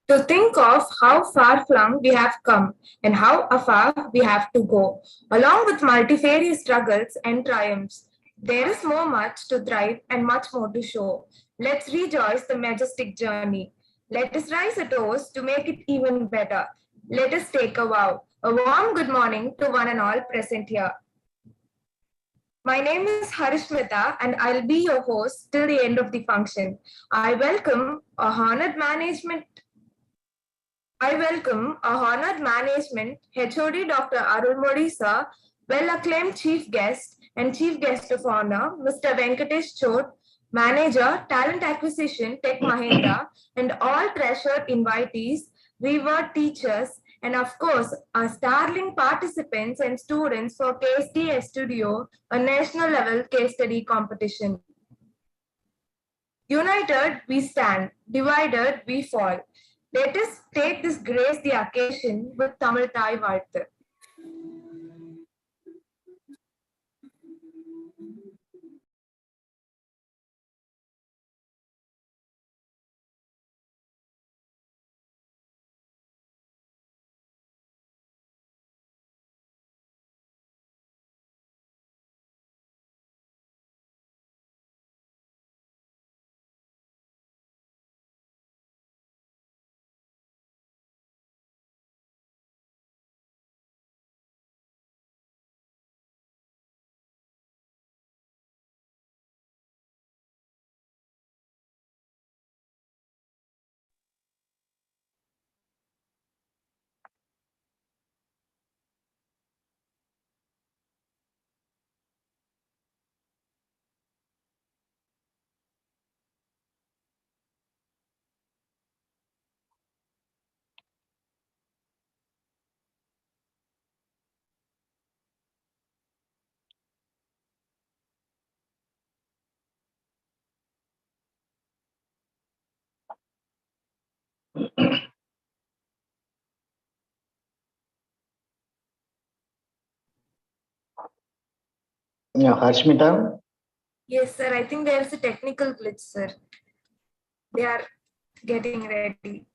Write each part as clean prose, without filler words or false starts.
To think of how far flung we have come and how far we have to go, along with multifarious struggles and triumphs. There is more much to thrive and much more to show. Let's rejoice the majestic journey. Let us rise a toast to make it even better. Let us take a vow. A warm good morning to one and all present here. My name is Harishmita and I'll be your host till the end of the function. I welcome a honored management, HOD Dr. Arulmodi sir, well-acclaimed chief guest and chief guest of honor, Mr. Venkatesh Chod, manager, talent acquisition, Tech Mahindra, and all treasured invitees, revered teachers, and of course, our starling participants and students for KST Estudio, a national level case study competition. United we stand, divided we fall. Let us take this grace the occasion with Tamil Thai Varthu. Yeah, Harshmita. Yes, sir. I think there is a technical glitch, sir. They are getting ready.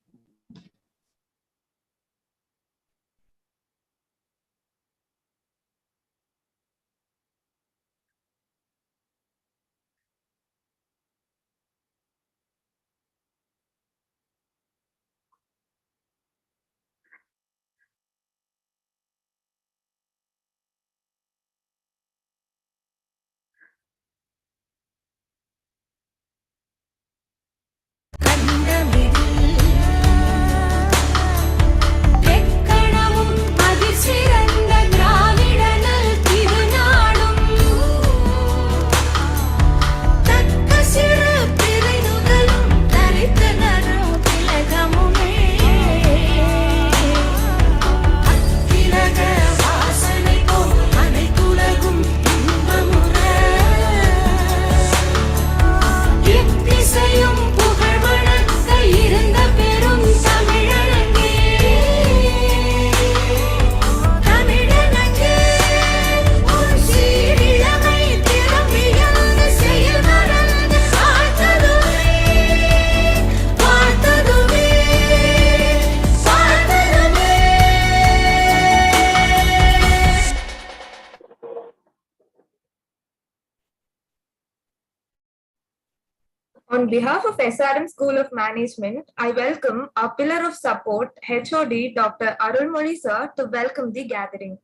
On behalf of SRM School of Management, I welcome our pillar of support, HOD Dr. Arulmodi sir, to welcome the gathering.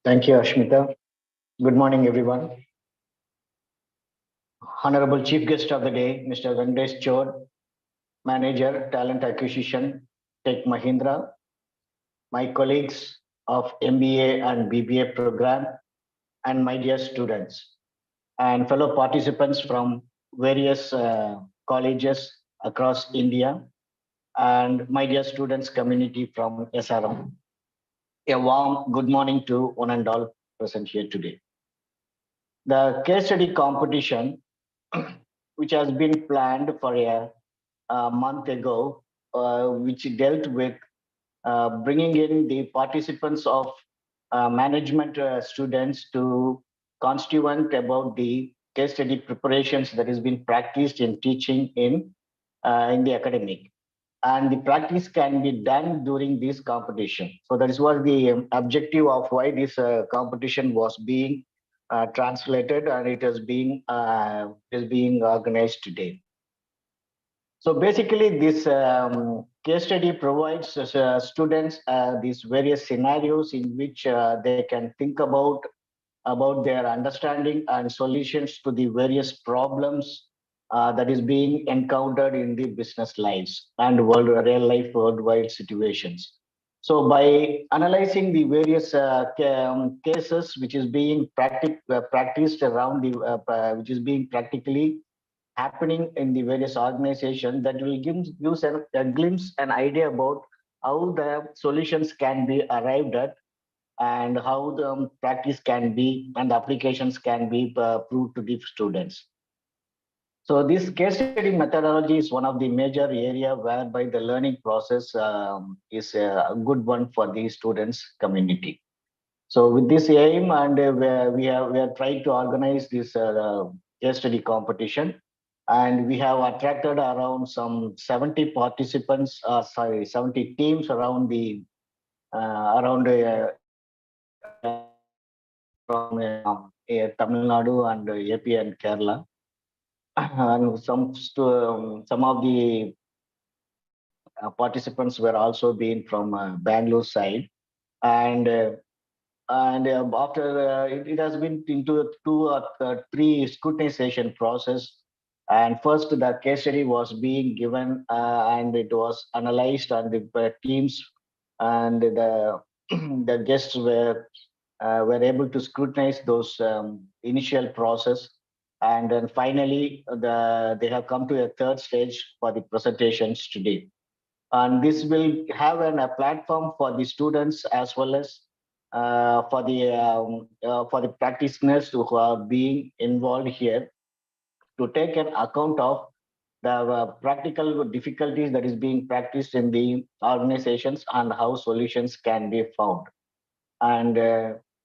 Thank you, Ashmita. Good morning, everyone. Honorable Chief Guest of the Day, Mr. Venkatesh Chod, Manager, Talent Acquisition, Tech Mahindra, my colleagues of MBA and BBA program, and my dear students, and fellow participants from various colleges across India, and my dear students community from SRM. A warm good morning to one and all present here today. The case study competition, which has been planned for a month ago, which dealt with bringing in the participants of management students to constituent about the case study preparations that has been practiced in teaching in in the academic, and the practice can be done during this competition. So that is what the objective of why this competition was being translated, and it is being organized today. So basically, this case study provides students these various scenarios in which they can think about their understanding and solutions to the various problems that is being encountered in the business lives and real life worldwide situations. So by analyzing the various cases which is being practiced around the which is being practically happening in the various organizations, that will give a glimpse, an idea about how the solutions can be arrived at, and how the practice can be and the applications can be proved to the students. So this case study methodology is one of the major area whereby the learning process is a good one for the students community. So with this aim, and we have tried to organize this case study competition, and we have attracted around some 70 participants, 70 teams around the around from Tamil Nadu and AP and Kerala, and some of the participants were also being from Bangalore side, and after it has been into 2 or 3 scrutinization process. And first the case study was being given, and it was analyzed, and the teams and the the guests were able to scrutinize those initial process, and then finally they have come to a third stage for the presentations today. And this will have a platform for the students as well as for the practitioners who are being involved here, to take an account of the practical difficulties that is being practiced in the organizations and how solutions can be found. And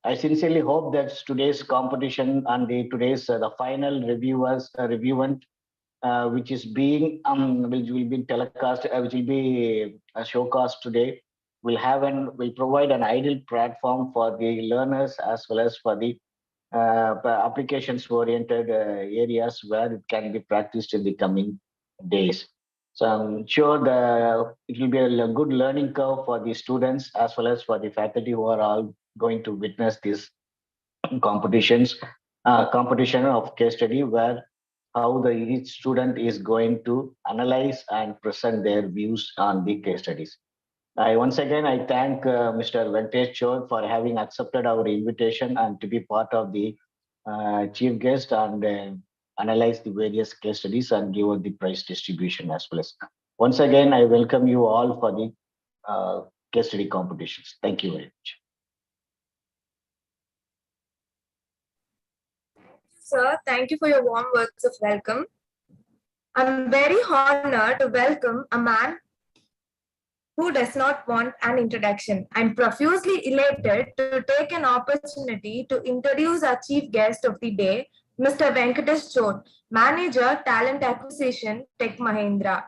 I sincerely hope that today's competition and today's the final reviewant, which is being which will be telecast, which will be a showcast today, will provide an ideal platform for the learners as well as for the applications oriented areas where it can be practiced in the coming days. So I'm sure it will be a good learning curve for the students as well as for the faculty who are all going to witness these competition of case study, where how each student is going to analyze and present their views on the case studies. Once again, I thank Mr. Venkatesh Chod for having accepted our invitation and to be part of the chief guest, and analyze the various case studies and give out the prize distribution as well as. Once again, I welcome you all for the case study competitions. Thank you very much. Sir, thank you for your warm words of welcome. I'm very honored to welcome a man who does not want an introduction. I'm profusely elated to take an opportunity to introduce our chief guest of the day, Mr. Venkatesh Chod, Manager, Talent Acquisition, Tech Mahindra.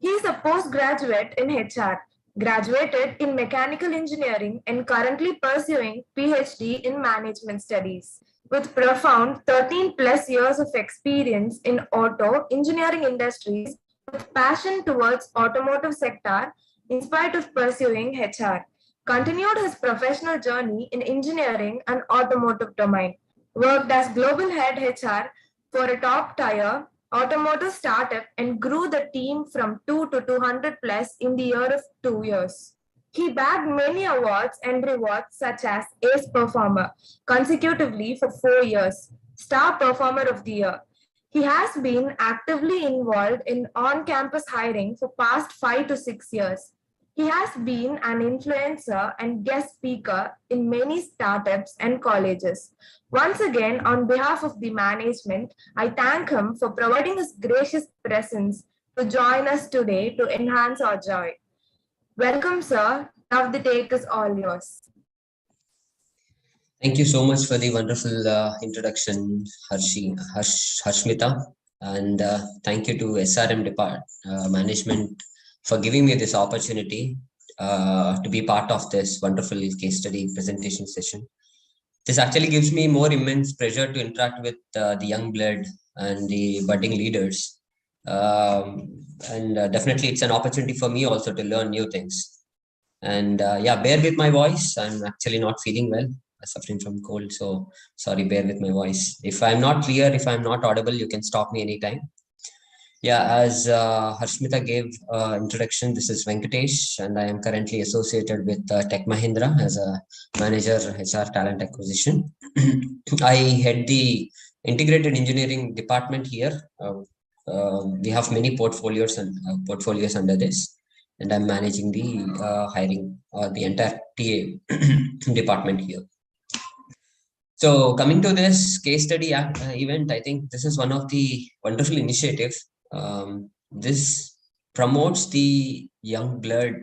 He is a postgraduate in HR, graduated in Mechanical Engineering, and currently pursuing PhD in Management Studies. With profound 13 plus years of experience in auto engineering industries, with passion towards automotive sector, in spite of pursuing HR, continued his professional journey in engineering and automotive domain, worked as global head HR for a top tier automotive startup, and grew the team from 2 to 200 plus in the year of 2 years. He bagged many awards and rewards such as Ace Performer consecutively for 4 years, Star Performer of the Year. He has been actively involved in on-campus hiring for past 5 to 6 years. He has been an influencer and guest speaker in many startups and colleges. Once again, on behalf of the management, I thank him for providing his gracious presence to join us today to enhance our joy. Welcome, sir. Now the take is all yours. Thank you so much for the wonderful introduction, Harshmita. And thank you to SRM management for giving me this opportunity to be part of this wonderful case study presentation session. This actually gives me more immense pleasure to interact with the young blood and the budding leaders. And definitely it's an opportunity for me also to learn new things. And yeah, bear with my voice. I'm actually not feeling well. I'm suffering from cold. So sorry, bear with my voice. If I'm not clear, if I'm not audible, you can stop me anytime. Yeah, as Harshmita gave introduction, this is Venkatesh, and I am currently associated with Tech Mahindra as a manager HR talent acquisition. I head the integrated engineering department here. We have many portfolios and portfolios under this, and I'm managing the hiring the entire TA department here. So coming to this case study event, I think this is one of the wonderful initiatives. This promotes the young blood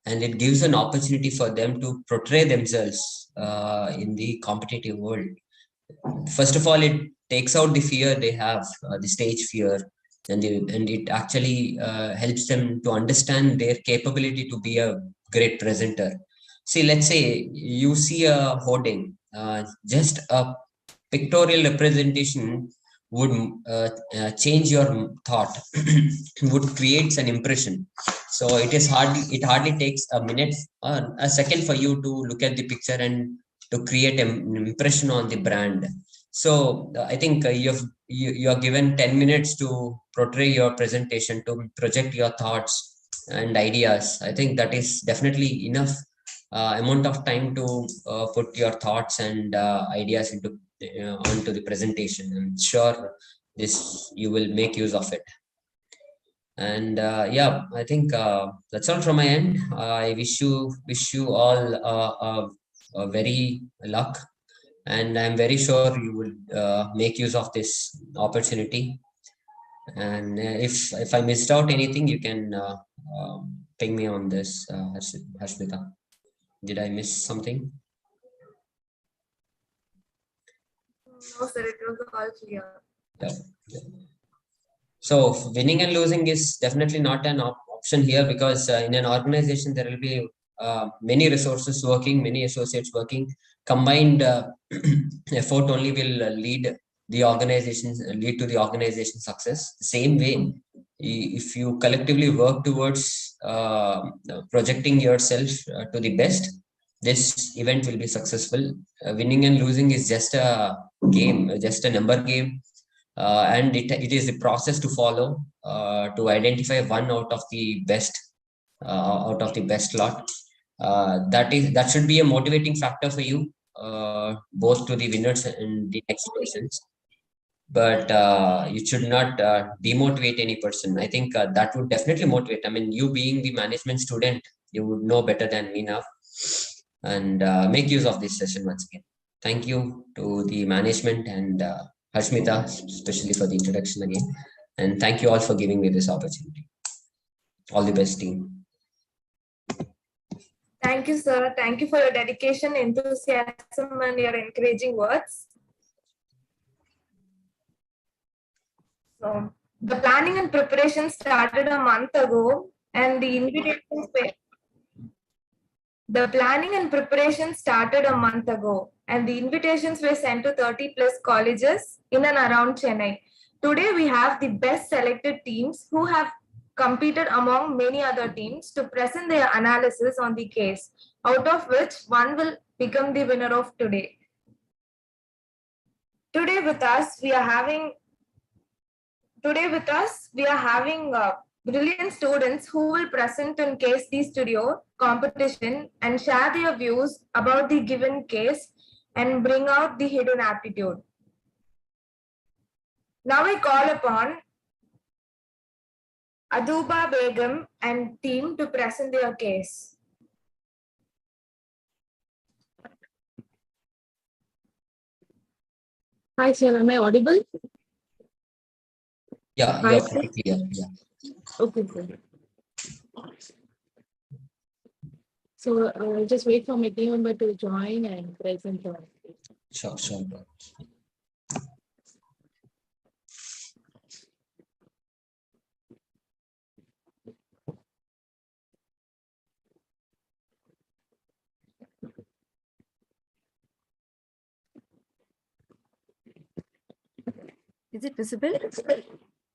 and it gives an opportunity for them to portray themselves in the competitive world. First of all, it takes out the fear they have, the stage fear, and it actually helps them to understand their capability to be a great presenter. See, let's say you see a hoarding, just a pictorial representation would change your thought, would create an impression. So it hardly takes a minute, a second for you to look at the picture and to create an impression on the brand. So I think you are given 10 minutes to portray your presentation, to project your thoughts and ideas. I think that is definitely enough amount of time to put your thoughts and ideas into onto the presentation. I'm sure this you will make use of it. And yeah, I think that's all from my end. I wish you all a very luck, and I'm very sure you will make use of this opportunity. And if I missed out anything, you can ping me on this, Harshmita. Did I miss something? No, sir, it was all clear. Yeah. So winning and losing is definitely not an option here, because in an organization there will be many resources working, many associates working. Combined effort only will lead to the organization success. The same way, if you collectively work towards projecting yourself to the best, this event will be successful. Winning and losing is just a game, just a number game, and it is a process to follow to identify one out of the best lot. That should be a motivating factor for you, both to the winners and the next persons. But you should not demotivate any person. I think that would definitely motivate. I mean, you being the management student, you would know better than me now. And make use of this session once again. Thank you to the management and Harshmita, especially for the introduction again. And thank you all for giving me this opportunity. All the best, team. Thank you, sir. Thank you for your dedication, enthusiasm, and your encouraging words. So, the planning and preparation started a month ago, and the invitations were. The planning and preparation started a month ago, and the invitations were sent to 30 plus colleges in and around Chennai. Today, we have the best selected teams who have competed among many other teams to present their analysis on the case, out of which one will become the winner of today. Today with us, we are having brilliant students who will present in Case Studio competition and share their views about the given case and bring out the hidden aptitude. Now I call upon Aduba Begum and team to present their case. Hi, sir. Am I audible? Yeah, Hi, you're sir. pretty clear. Yeah. Okay, sir. So just wait for my team member to join and present. Sure. Is it visible?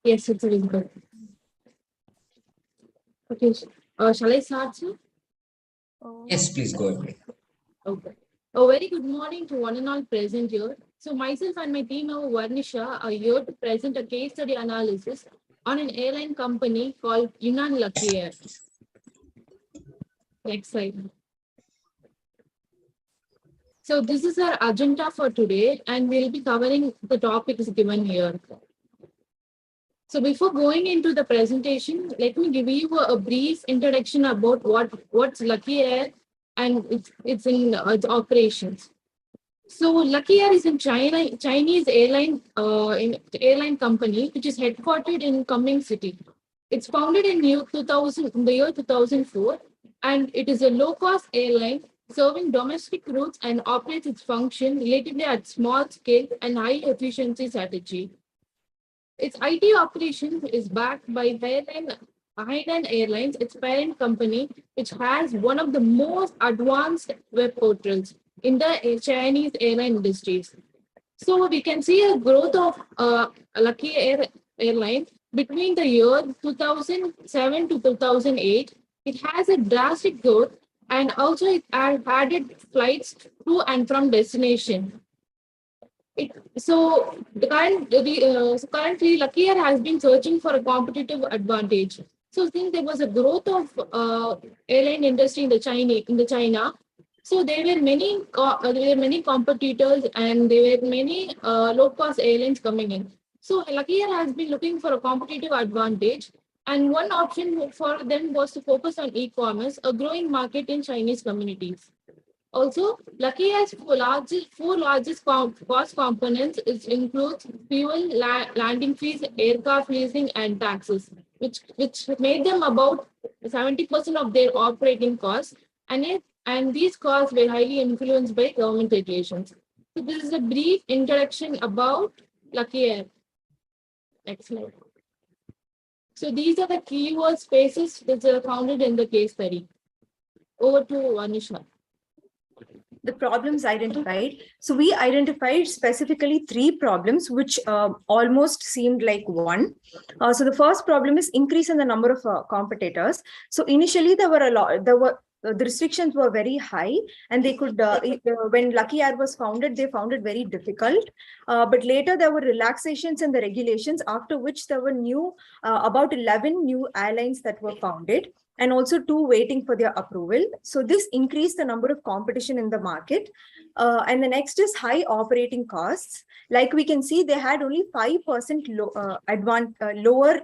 Yes, it's visible. Okay. Shall I start, sir? Yes, please go ahead. Okay. A very good morning to one and all present here. So myself and my team of Varnisha are here to present a case study analysis on an airline company called Yunnan Lucky Air. Next slide. So this is our agenda for today, and we'll be covering the topics given here. So before going into the presentation, let me give you a brief introduction about what's Lucky Air and its operations. So Lucky Air is in China, Chinese airline company, which is headquartered in Kunming City. It's founded in the year 2004, and it is a low-cost airline serving domestic routes and operates its function relatively at small scale and high efficiency strategy. Its IT operation is backed by Hainan Airlines, its parent company, which has one of the most advanced web portals in the Chinese airline industries. So we can see a growth of Lucky Airline between the year 2007 to 2008. It has a drastic growth, and also it added flights to and from destination. Currently, Lucky Air has been searching for a competitive advantage. So since there was a growth of airline industry in the China, so there were many competitors, and there were many low cost airlines coming in. So Lucky Air has been looking for a competitive advantage, and one option for them was to focus on e-commerce, a growing market in Chinese communities. Also, Lucky has four largest cost components. It includes fuel, landing fees, aircraft leasing, and taxes, which made them about 70% of their operating costs. And these costs were highly influenced by government regulations. So this is a brief introduction about Lucky Air. Next slide. So these are the keyword spaces which are founded in the case study. Over to Anisha. The problems identified. So we identified specifically 3 problems, which almost seemed like one. So the first problem is increase in the number of competitors. So initially the restrictions were very high, and they could, when Lucky Air was founded, they found it very difficult. But later there were relaxations in the regulations, after which there were about 11 new airlines that were founded, and also 2 waiting for their approval. So this increased the number of competition in the market. And the next is high operating costs. Like we can see, they had only 5% lower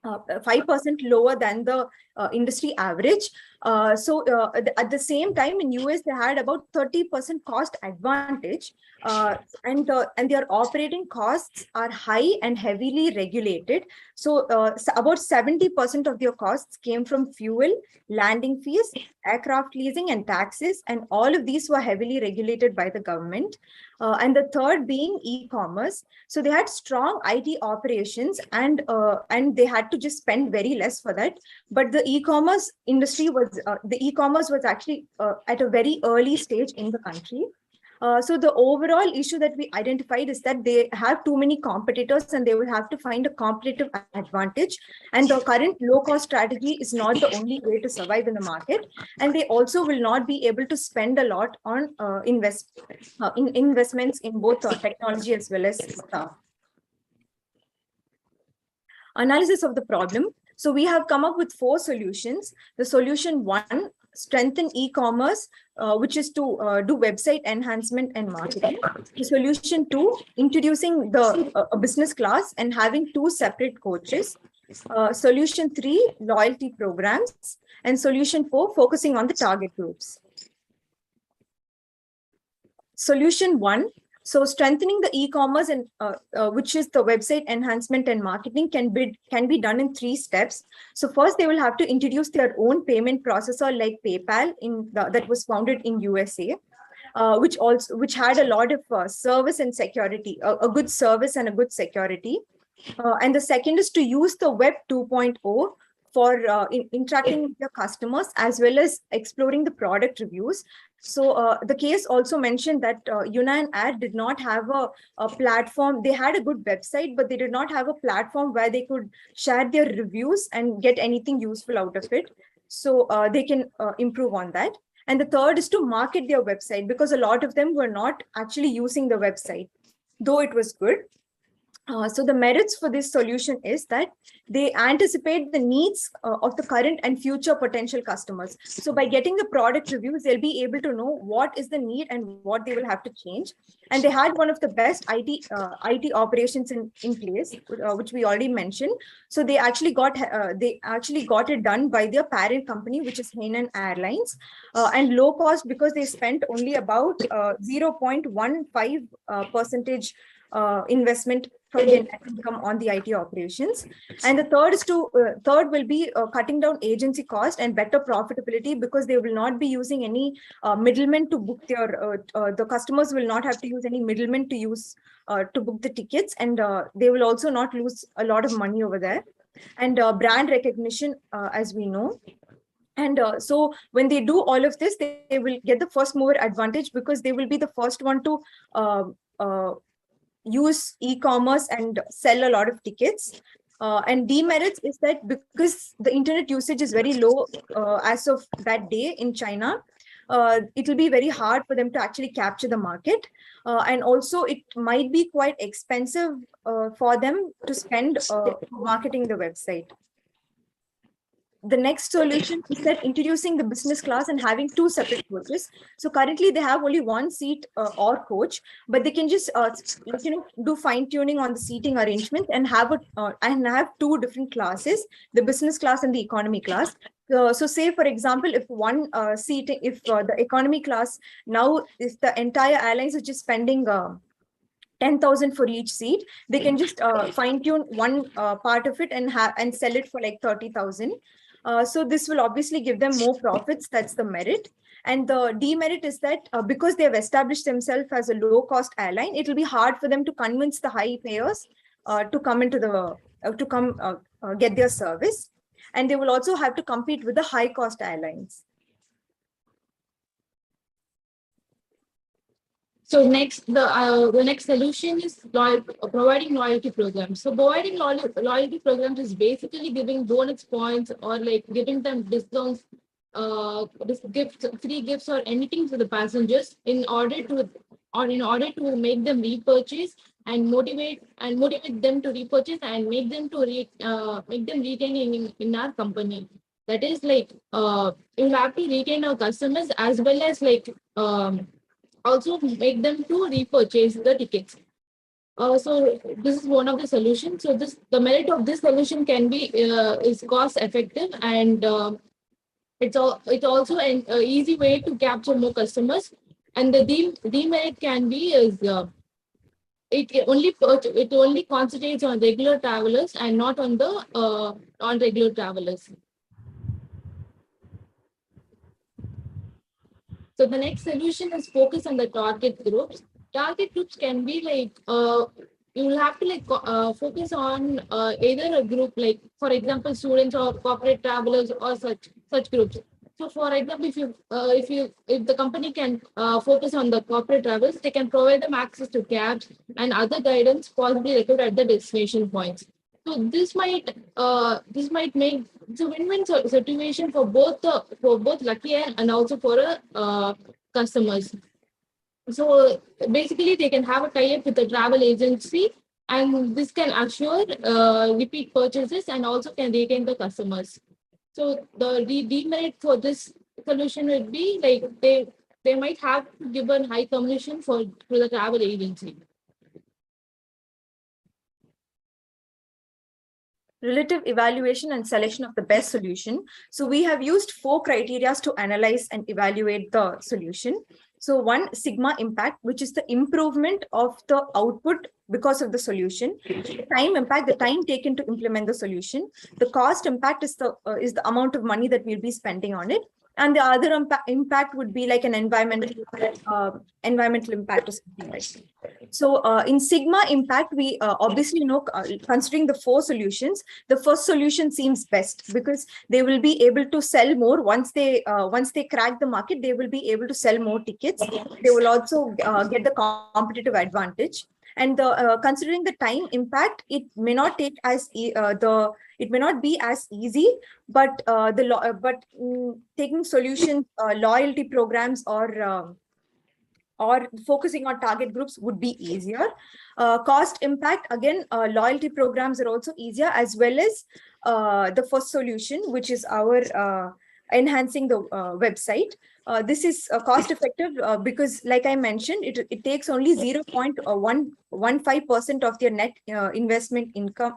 5% lower than the industry average. At the same time, in US, they had about 30% cost advantage, and their operating costs are high and heavily regulated. So about 70% of their costs came from fuel, landing fees, aircraft leasing, and taxes, and all of these were heavily regulated by the government. And the third being e-commerce. So they had strong IT operations, and they had to just spend very less for that. But the e-commerce industry was actually at a very early stage in the country. So the overall issue that we identified is that they have too many competitors, and they will have to find a competitive advantage. And the current low-cost strategy is not the only way to survive in the market. And they also will not be able to spend a lot on investments in both technology as well as staff. Analysis of the problem. So we have come up with 4 solutions. The solution 1, strengthen e-commerce, which is to do website enhancement and marketing. The solution 2, introducing a business class and having 2 separate coaches. Solution 3, loyalty programs. And solution 4, focusing on the target groups. Solution 1. So strengthening the e-commerce, and which is the website enhancement and marketing, can be done in 3 steps. So first, they will have to introduce their own payment processor like PayPal that was founded in USA, which had a lot of service and security, a good service and a good security. And the second is to use the Web 2.0 for interacting with your customers, as well as exploring the product reviews. So the case also mentioned that Yunnan Air did not have a platform. They had a good website, but they did not have a platform where they could share their reviews and get anything useful out of it. So they can improve on that. And the third is to market their website, because a lot of them were not actually using the website, though it was good. So the merits for this solution is that they anticipate the needs of the current and future potential customers. So by getting the product reviews, they'll be able to know what is the need and what they will have to change. And they had one of the best IT operations in place, which we already mentioned. So they actually got it done by their parent company, which is Hainan Airlines, and low cost, because they spent only about 0.15 percentage investment from their net income on the IT operations. And the third will be cutting down agency cost and better profitability, because they will not be using any middlemen to book their the customers will not have to use any middlemen to use to book the tickets, and they will also not lose a lot of money over there. And brand recognition, as we know. And so when they do all of this, they will get the first mover advantage, because they will be the first one to use e-commerce and sell a lot of tickets. And demerits is that because the internet usage is very low as of that day in China, it will be very hard for them to actually capture the market. And also it might be quite expensive for them to spend marketing the website. The next solution is that introducing the business class and having two separate coaches. So currently they have only one seat or coach, but they can just do fine tuning on the seating arrangement and have two different classes, the business class and the economy class. So say, for example, if one seating, if the economy class, now if the entire airlines is just spending 10,000 for each seat, they can just fine tune one part of it and sell it for like 30,000. So this will obviously give them more profits. That's the merit. And the demerit is that because they have established themselves as a low-cost airline, it will be hard for them to convince the high payers to come into the get their service, and they will also have to compete with the high-cost airlines. So next, the next solution is providing loyalty programs. So providing loyalty programs is basically giving bonus points or like giving them discounts, gifts, free gifts, or anything to the passengers in order to make them repurchase and motivate them to repurchase and make them retain in our company. That is like you have to retain our customers as well as like also make them to repurchase the tickets. So this is one of the solutions. So the merit of this solution can be is cost effective, and it's also an easy way to capture more customers. And the demerit can be is it only concentrates on regular travelers and not on the non-regular travelers. So the next solution is focus on the target groups. Target groups can be like you will have to like focus on either a group, like for example students or corporate travelers or such groups. So for example, if the company can focus on the corporate travelers, they can provide them access to cabs and other guidance possibly required at the destination points. So this might make it's a win-win situation for both Lucky Air and also for customers. So basically, they can have a tie-up with the travel agency, and this can assure repeat purchases and also can retain the customers. So the demerit for this solution would be like they might have to give a high commission to the travel agency. Relative evaluation and selection of the best solution. So we have used 4 criteria to analyze and evaluate the solution. So one, sigma impact, which is the improvement of the output because of the solution. The time impact, the time taken to implement the solution. The cost impact is the amount of money that we'll be spending on it. And the other impact would be like an environmental impact or something like that. So in sigma impact, we obviously know, considering the 4 solutions, the first solution seems best because they will be able to sell more once they crack the market. They will be able to sell more tickets. They will also get the competitive advantage. And considering the time impact, it may not take as it may not be as easy, but taking solutions, loyalty programs, or focusing on target groups would be easier. Cost impact, again, loyalty programs are also easier, as well as the first solution, which is our enhancing the website. This is cost effective because, like I mentioned, it takes only 0.115% of their net investment income,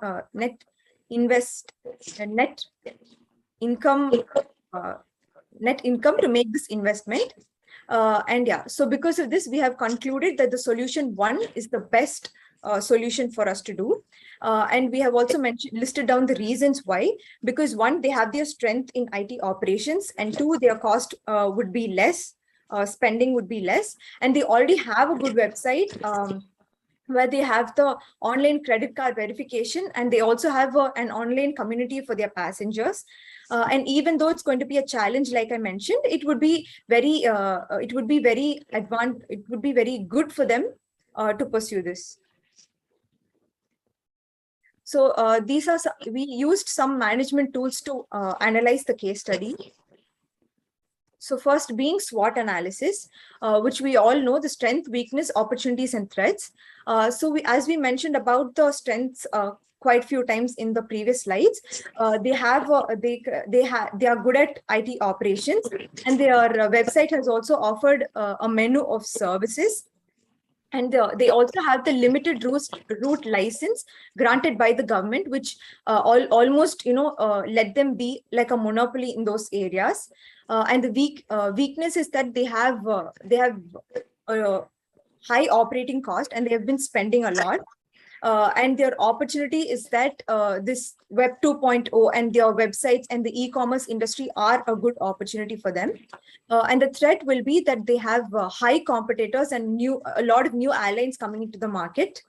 net income to make this investment. And yeah, so because of this, we have concluded that the solution 1 is the best solution for us to do. And we have also listed down the reasons why, because 1, they have their strength in IT operations, and 2, their cost would be less, spending would be less, and they already have a good website where they have the online credit card verification, and they also have an online community for their passengers. And even though it's going to be a challenge, like I mentioned, it would be very good for them to pursue this. So we used some management tools to analyze the case study. So first being SWOT analysis, which we all know, the strength, weakness, opportunities, and threats. As we mentioned about the strengths quite a few times in the previous slides, they are good at IT operations, and their website has also offered a menu of services. And they also have the limited route license granted by the government, which almost let them be like a monopoly in those areas. And the weakness is that they have high operating cost, and they have been spending a lot. And their opportunity is that this Web 2.0 and their websites and the e-commerce industry are a good opportunity for them. And the threat will be that they have high competitors and a lot of new airlines coming into the market.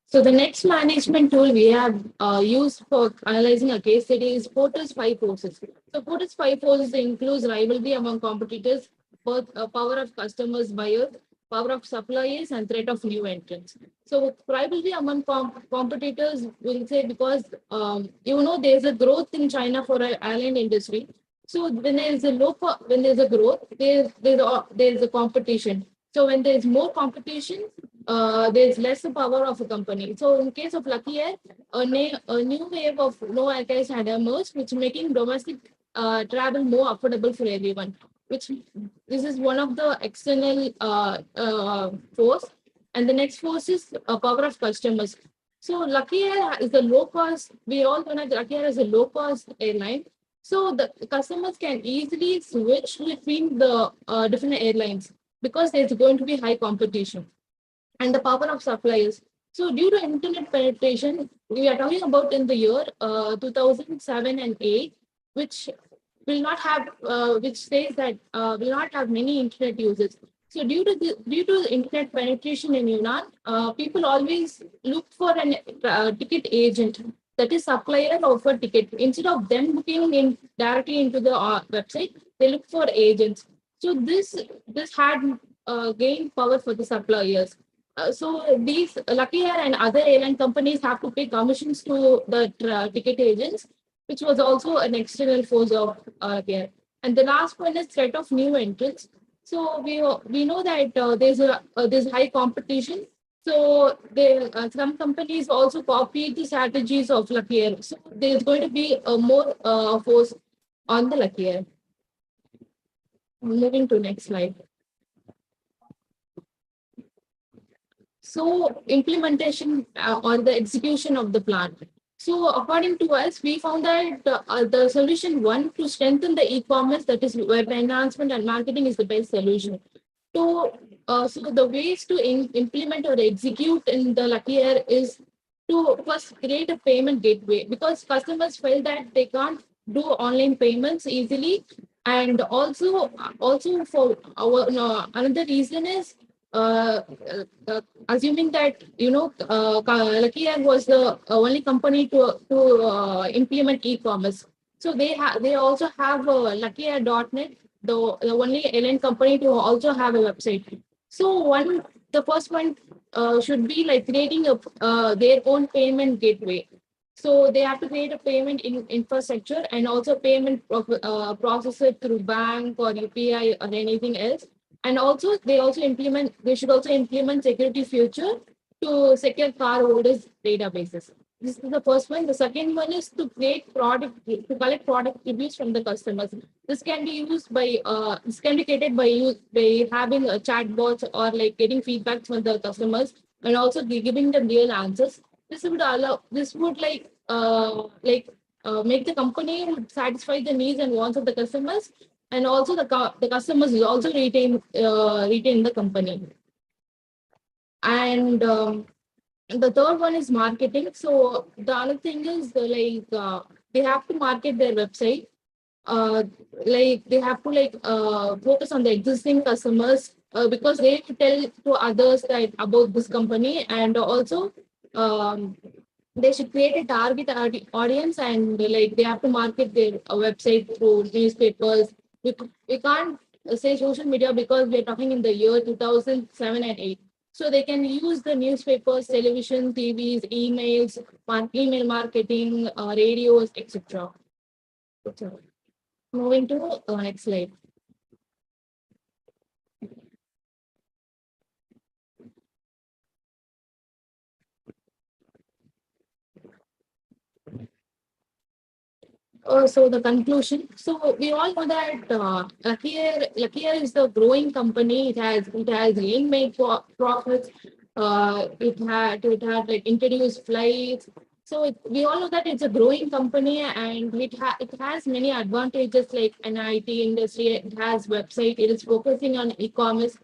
So the next management tool we have used for analyzing a case study is Porter's 5 forces. So Porter's 5 forces includes rivalry among competitors, both power of customers, buyers, power of suppliers, and threat of new entrants. So rivalry among competitors, will say, because there's a growth in China for an airline industry. So when there's a growth, there's a competition. So when there's more competition, there's less power of a company. So in case of Lucky Air, a new wave of no aircraft had emerged, which making domestic travel more affordable for everyone. This is one of the external force. And the next force is power of customers. So Lucky Air is a low cost. We all know that Lucky Air is a low cost airline. So the customers can easily switch between the different airlines because there's going to be high competition. And the power of suppliers. So due to internet penetration, we are talking about in the year 2007 and 8, which will not have, which says that will not have many internet users. So due to the internet penetration in Yunnan, people always look for a ticket agent, that is supplier offer ticket. Instead of them booking directly into the website, they look for agents. So this had gained power for the suppliers. So these Lucky Air and other airline companies have to pay commissions to the ticket agents, which was also an external force of Air. And the last one is threat of new entrants. So we know that there's high competition. So some companies also copy the strategies of Lucky Air. So there's going to be a more force on the Lucky Air. Moving to next slide. So implementation or the execution of the plan. So according to us, we found that the solution 1 to strengthen the e-commerce, that is web enhancement and marketing, is the best solution. So the ways to implement or execute in the Lucky Air is to first create a payment gateway, because customers felt that they can't do online payments easily. And also for our another reason is uh, assuming that Lucky Air was the only company to implement e-commerce. So they also have luckyAir.net, the only airline company to also have a website. So the first one should be like creating their own payment gateway. So they have to create a payment infrastructure and also process it through bank or UPI or anything else. And also they should also implement security feature to secure car holders databases. This is the first one. The second one is to collect product reviews from the customers. This can be created by having a chat bots or like getting feedback from the customers and also giving them real answers. This would make the company satisfy the needs and wants of the customers, and also the customers will also retain the company. And the third one is marketing. So the other thing is they have to market their website. They have to focus on the existing customers because they tell to others that about this company. And also they should create a target audience, and like they have to market their website through newspapers. We can't say social media because we're talking in the year 2007 and 8. So they can use the newspapers, television, TVs, emails, email marketing, radios, etc. Moving to next slide. So the conclusion. So we all know that Lucky Air is the growing company. It has lean made profits. It had like introduced flights. So we all know that it's a growing company, and it has many advantages like an IT industry. It has website. It is focusing on e-commerce.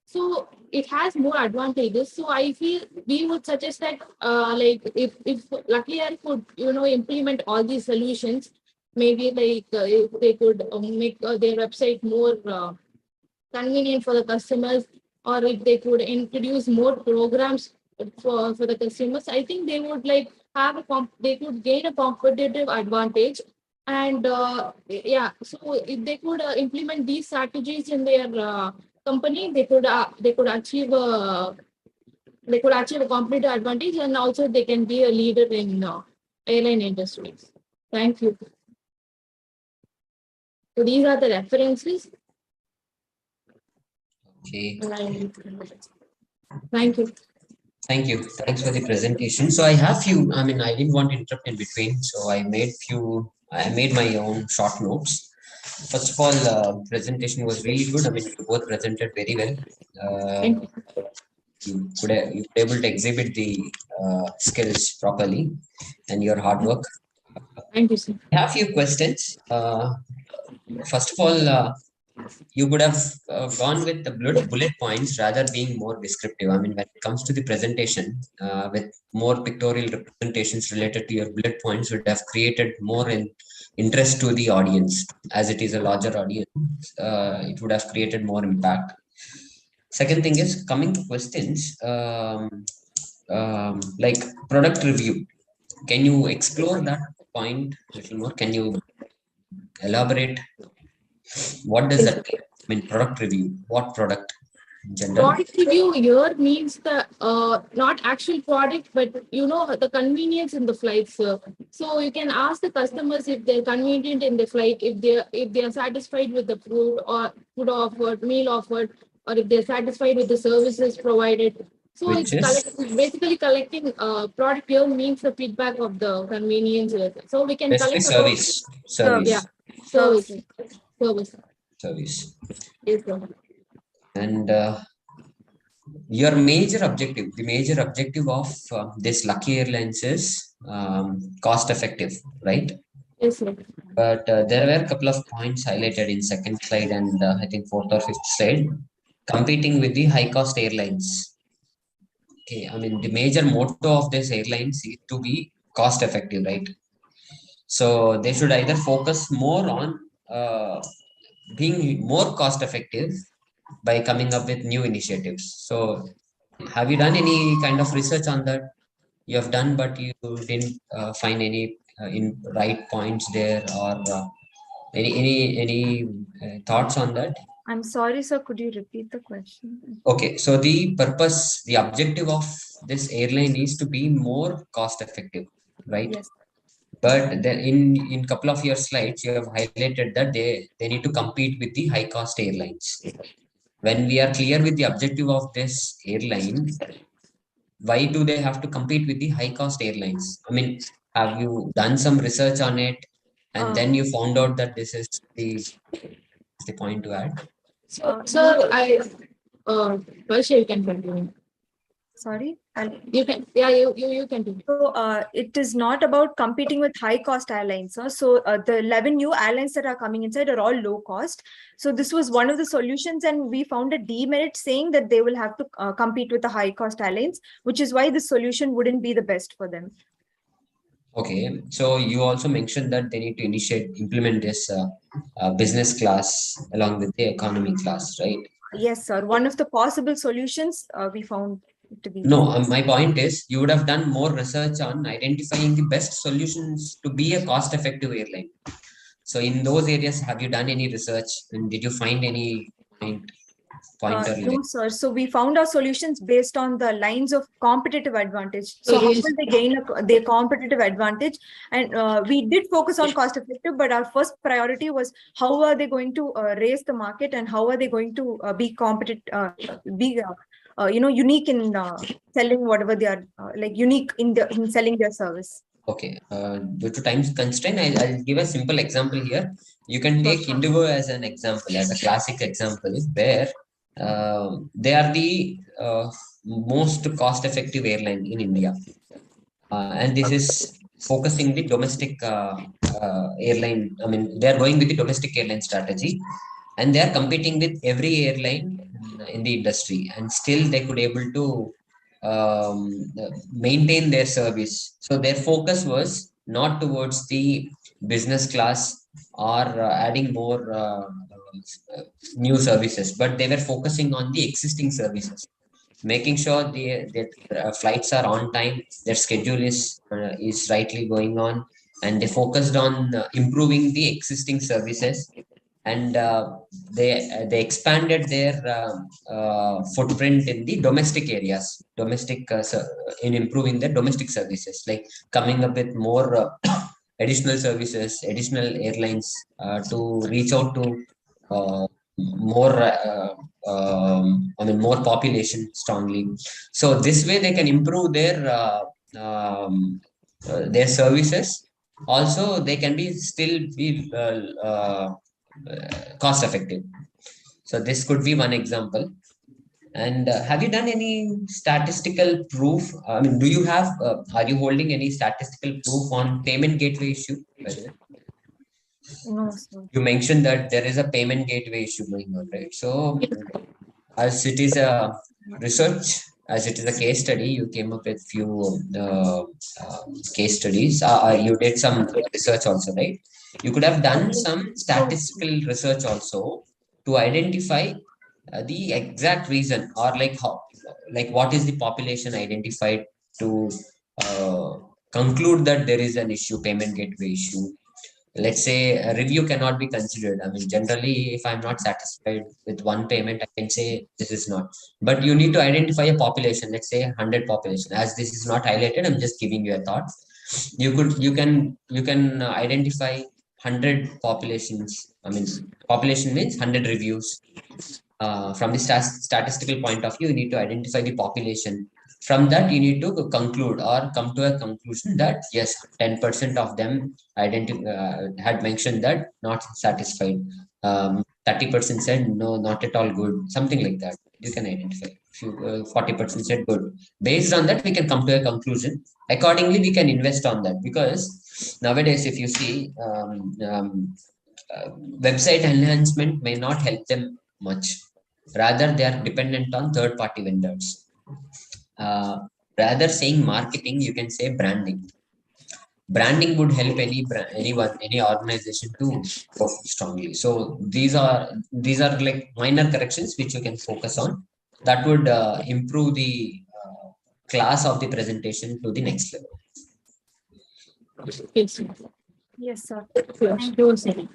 So it has more advantages. So I feel we would suggest that if Lucky Air could implement all these solutions, maybe if they could make their website more convenient for the customers, or if they could introduce more programs for the consumers, I think they would they could gain a competitive advantage. And so if they could implement these strategies in their company, they could achieve a competitive advantage, and also they can be a leader in airline industries. Thank you. So these are the references. Okay. Thank you. Thank you. Thanks for the presentation. So I have few, I didn't want to interrupt in between. So I made my own short notes. First of all, presentation was really good. You both presented very well. You were able to exhibit the skills properly and your hard work. Thank you, sir. I have a few questions. First of all, you would have gone with the bullet points rather being more descriptive. When it comes to the presentation, with more pictorial representations related to your bullet points would have created more interest to the audience. As it is a larger audience, it would have created more impact. Second thing is coming to questions like product review. Can you explore that point a little more? Can you elaborate? What does that mean? Product review. What product in general? Product review here means the not actual product, but the convenience in the flight, sir. So you can ask the customers if they're convenient in the flight, if they are satisfied with the food offered, meal offered, or if they're satisfied with the services provided. So it's basically collecting product here means the feedback of the convenience. So we can collect service. Yeah, service. Yes, sir. And your major objective, the major objective of this Lucky Airlines is cost effective, right? Yes, sir. But there were a couple of points highlighted in second slide and I think fourth or fifth slide, competing with the high cost airlines. Okay, the major motto of this airlines is to be cost effective, right? So they should either focus more on being more cost effective by coming up with new initiatives. So have you done any kind of research on that? You have done, but you didn't find any in right points there, or any thoughts on that? I'm sorry, sir. Could you repeat the question? Okay, so the purpose, the objective of this airline is to be more cost effective, right? Yes. But then in couple of your slides, you have highlighted that they need to compete with the high cost airlines. When we are clear with the objective of this airline, why do they have to compete with the high cost airlines? I mean, have you done some research on it, and then you found out that this is the point to add? So Varsha, you can continue. Sorry. You can, yeah, you continue. So it is not about competing with high cost airlines. So the 11 new airlines that are coming inside are all low cost. So this was one of the solutions, and we found a demerit saying that they will have to compete with the high cost airlines, which is why the solution wouldn't be the best for them. Okay, so you also mentioned that they need to implement this business class along with the economy class, right? Yes, sir. One of the possible solutions we found to be. No, my point is you would have done more research on identifying the best solutions to be a cost-effective airline. So in those areas, have you done any research, and did you find any pointer? No, sir. So we found our solutions based on the lines of competitive advantage. So how will they gain their competitive advantage? And we did focus on cost effective, but our first priority was how are they going to raise the market, and how are they going to be competitive, unique in selling whatever they are, like unique in selling their service. Okay, due to time constraint, I'll give a simple example here. You can take Indigo as an example, as a classic example, where they are the most cost-effective airline in India, and this is focusing the domestic airline. I mean, they are going with the domestic airline strategy, and they are competing with every airline in the industry, and still they could able to maintain their service. So their focus was not towards the business class or adding more new services, but they were focusing on the existing services, making sure their flights are on time, their schedule is rightly going on, and they focused on improving the existing services, and they expanded their footprint in the domestic areas, in improving the domestic services, like coming up with more additional services, additional airlines to reach out to more more population strongly. So this way they can improve their services. Also, they can be still be cost effective. So this could be one example. And have you done any statistical proof? I mean, do you have? Are you holding any statistical proof on payment gateway issue? By the way? No, sir. You mentioned that there is a payment gateway issue going on, right? So, as it is a research, as it is a case study, you came up with few case studies. You did some research also, right? You could have done some statistical research also to identify the exact reason, or like what is the population identified to conclude that there is an issue, payment gateway issue. Let's say a review cannot be considered. I mean, generally, if I'm not satisfied with one payment, I can say this is not. But you need to identify a population. Let's say 100 population. As this is not highlighted, I'm just giving you a thought. You can identify 100 populations. I mean, population means 100 reviews. From the statistical point of view, you need to identify the population. From that, you need to conclude or come to a conclusion that yes, 10% of them had mentioned that not satisfied. 30% said no, not at all good, something like that. You can identify. 40% said good. Based on that, we can come to a conclusion. Accordingly, we can invest on that, because nowadays, if you see, website enhancement may not help them much. Rather, they are dependent on third-party vendors. Rather saying marketing, you can say branding. branding would help any organization to perform strongly. So these are like minor corrections which you can focus on. That would improve the class of the presentation to the next level. Yes, Yes, sir. sure, sir.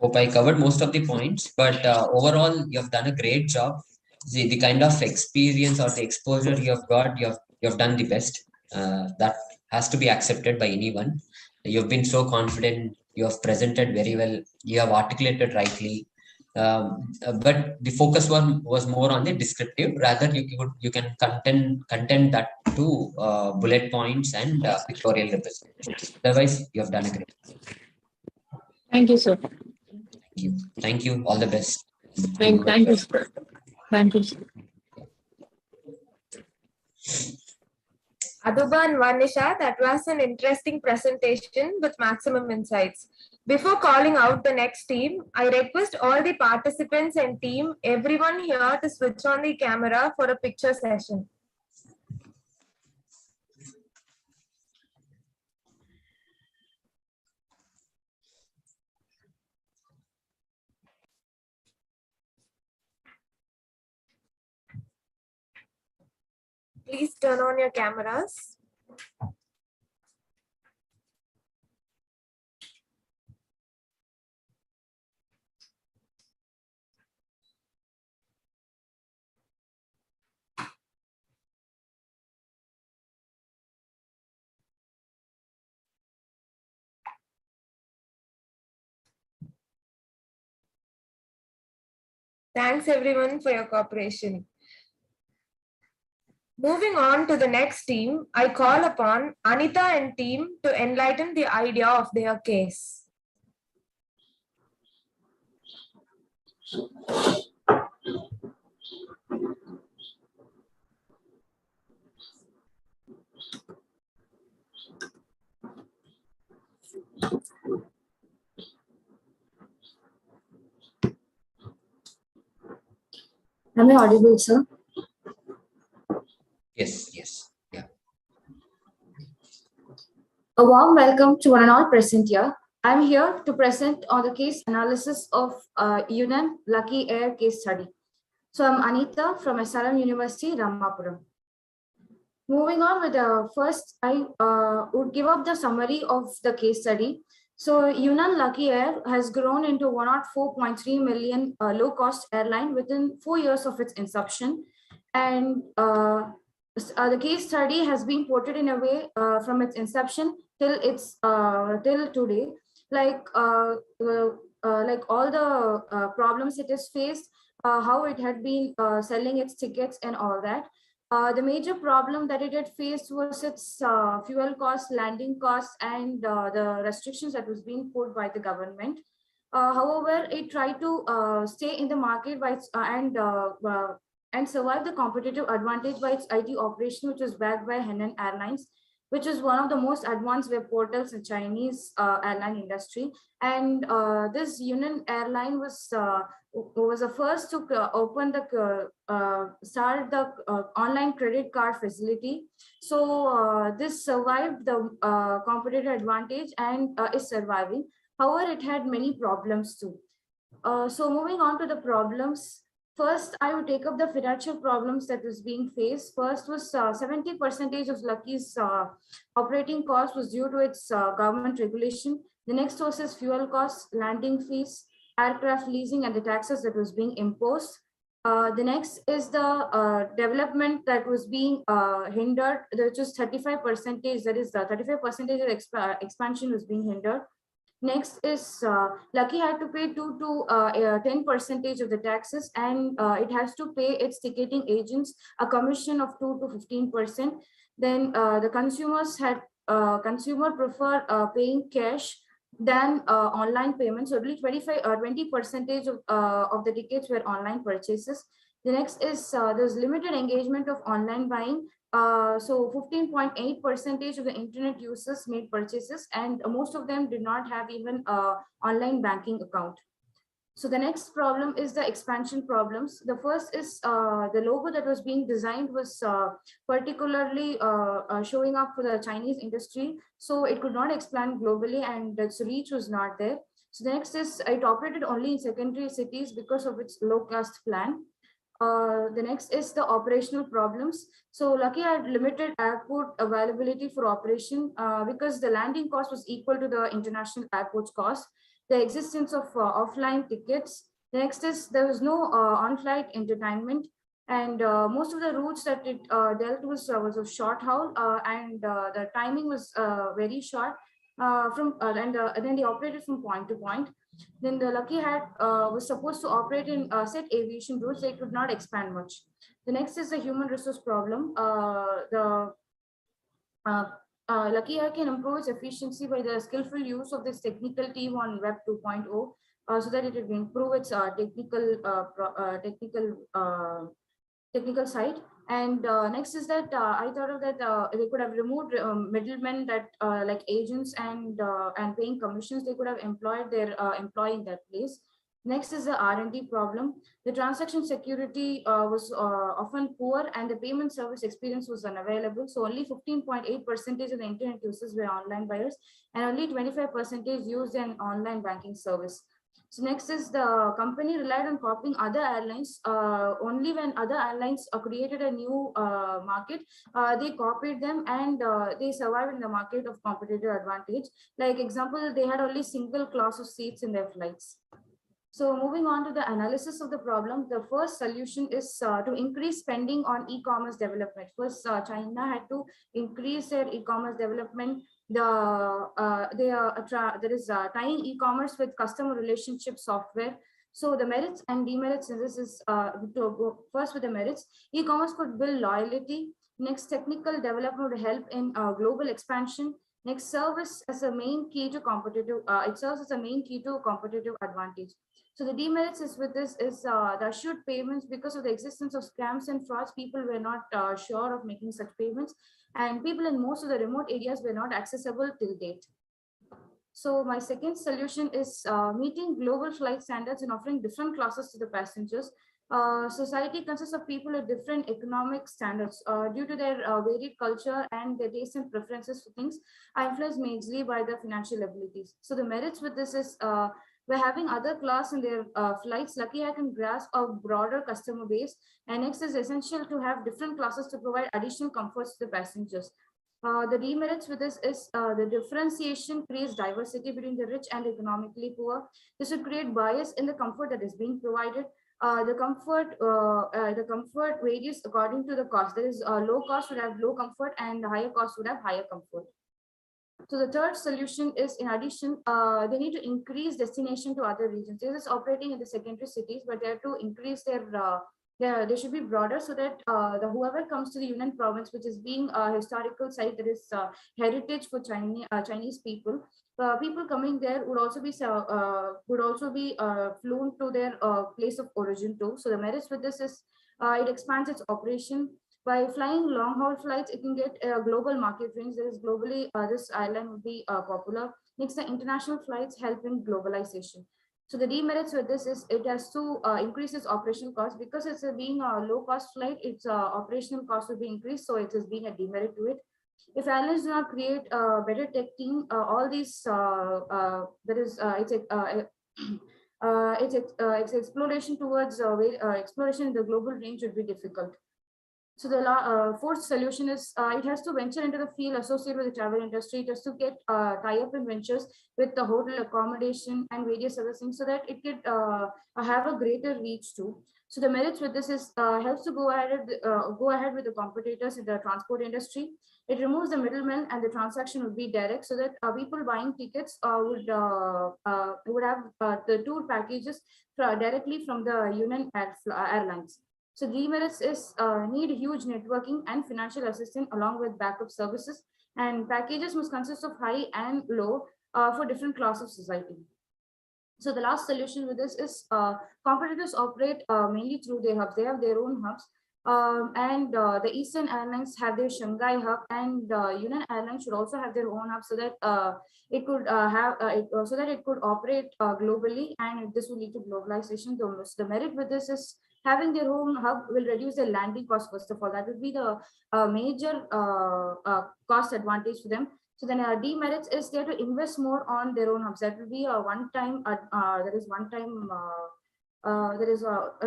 Hope I covered most of the points, but overall, you have done a great job. The kind of experience or the exposure you have got, you have done the best. That has to be accepted by anyone. You've been so confident. You have presented very well. You have articulated rightly. But the focus was more on the descriptive. Rather, you can content that to bullet points and pictorial representations. Otherwise, you have done a great. Thank you, sir. Thank you. All the best. Thank you, sir. Thank you, sir. Aduba and Vanisha, that was an interesting presentation with maximum insights. Before calling out the next team, I request all the participants and team, everyone here to switch on the camera for a picture session. Please turn on your cameras. Thanks everyone for your cooperation. Moving on to the next team, I call upon Anita and team to enlighten the idea of their case. Am I audible, sir? Yes, yes. Yeah. A warm welcome to one and all present here. I'm here to present on the case analysis of Yunnan Lucky Air case study. So I'm Anita from SRM University, Ramapuram. Moving on with the first, I would give up the summary of the case study. So Yunnan Lucky Air has grown into 104.3 million low-cost airline within 4 years of its inception. And the case study has been portrayed in a way from its inception till today, like all the problems it has faced, how it had been selling its tickets and all that. The major problem that it had faced was its fuel costs, landing costs, and the restrictions that was being put by the government. However, it tried to stay in the market by and survive the competitive advantage by its IT operation, which was backed by Henan Airlines, which is one of the most advanced web portals in Chinese airline industry. And this Yunnan airline was the first to open start the online credit card facility. So this survived the competitive advantage and is surviving. However, it had many problems too. So moving on to the problems. First, I would take up the financial problems that was being faced. First was 70% of Lucky's operating cost was due to its government regulation. The next was its fuel costs, landing fees, aircraft leasing, and the taxes that was being imposed. The next is the development that was being hindered, which is 35%. That is the 35% of expansion was being hindered. Next is Lucky had to pay 2 to 10% of the taxes, and it has to pay its ticketing agents a commission of 2 to 15%. Then the consumer prefer paying cash than online payments. So only 20% of the tickets were online purchases. The next is there's limited engagement of online buying. So 15.8% of the internet users made purchases, and most of them did not have even online banking account. So the next problem is the expansion problems. The first is the logo that was being designed was particularly showing up for the Chinese industry. So it could not expand globally and its reach was not there. So the next is it operated only in secondary cities because of its low cost plan. The next is the operational problems. So Lucky had limited airport availability for operation because the landing cost was equal to the international airport's cost. The existence of offline tickets. Next is there was no on-flight entertainment, and most of the routes that it dealt with was of short haul, and the timing was very short. And then they operated from point to point. Then the Lucky had was supposed to operate in set aviation routes. They could not expand much. The next is the human resource problem. Lucky Hair can improve its efficiency by the skillful use of this technical team on Web 2.0, so that it will improve its technical side. And next is that I thought of that they could have removed middlemen that like agents and paying commissions. They could have employed their employee in that place. Next is the R&D problem. The transaction security was often poor and the payment service experience was unavailable. So only 15.8% of the internet users were online buyers and only 25% used an online banking service. So next is the company relied on copying other airlines. Only when other airlines created a new market, they copied them and they survived in the market of competitive advantage. Like example, they had only single class of seats in their flights. So moving on to the analysis of the problem, the first solution is to increase spending on e-commerce development. First, China had to increase their e-commerce development. There is tying e-commerce with customer relationship software. So the merits and demerits in this is to go first with the merits. E-commerce could build loyalty. Next, technical development would help in global expansion. Next, service as a main key to competitive. It serves as a main key to competitive advantage. So the demerits is with this is the assured payments. Because of the existence of scams and frauds, people were not sure of making such payments, and people in most of the remote areas were not accessible till date. So my second solution is meeting global flight standards and offering different classes to the passengers. Society consists of people with different economic standards due to their varied culture and their tastes and preferences for things are influenced mainly by their financial abilities. So the merits with this is by having other class in their flights, Lucky Hair can grasp a broader customer base. And next is essential to have different classes to provide additional comforts to the passengers. The demerits with this is the differentiation creates diversity between the rich and economically poor. This would create bias in the comfort that is being provided. The comfort varies according to the cost. There is low cost would have low comfort and higher cost would have higher comfort. So the third solution is, in addition, they need to increase destination to other regions. This is operating in the secondary cities, but they have to increase they should be broader so that whoever comes to the Yunnan province, which is being a historical site that is heritage for Chinese people, people coming there would also be flown to their place of origin too. So the merits with this is it expands its operation. By flying long haul flights, it can get a global market range. There is globally, this airline would be popular. Next, the international flights help in globalization. So the demerits with this is it has to increase its operational cost because it's being a low cost flight. Its operational cost will be increased, so it is being a demerit to it. If airlines do not create a better tech team, all these its exploration towards exploration in the global range would be difficult. So the fourth solution is it has to venture into the field associated with the travel industry. It has to get tie up in ventures with the hotel accommodation and various other things so that it could have a greater reach too. So the merits with this is helps to go ahead with the competitors in the transport industry. It removes the middleman and the transaction would be direct so that people buying tickets would have the tour packages directly from the Yunnan Airlines. So demerits is need huge networking and financial assistance along with backup services, and packages must consist of high and low for different classes of society. So the last solution with this is competitors operate mainly through their hubs. They have their own hubs. The Eastern Airlines have their Shanghai hub, and Union Airlines should also have their own hub so that it could so that it could operate globally, and this will lead to globalization. The merit with this is having their own hub will reduce their landing cost. First of all, that would be the major cost advantage for them. So then demerits is they have to invest more on their own hubs. That will be a one-time, that is one-time, they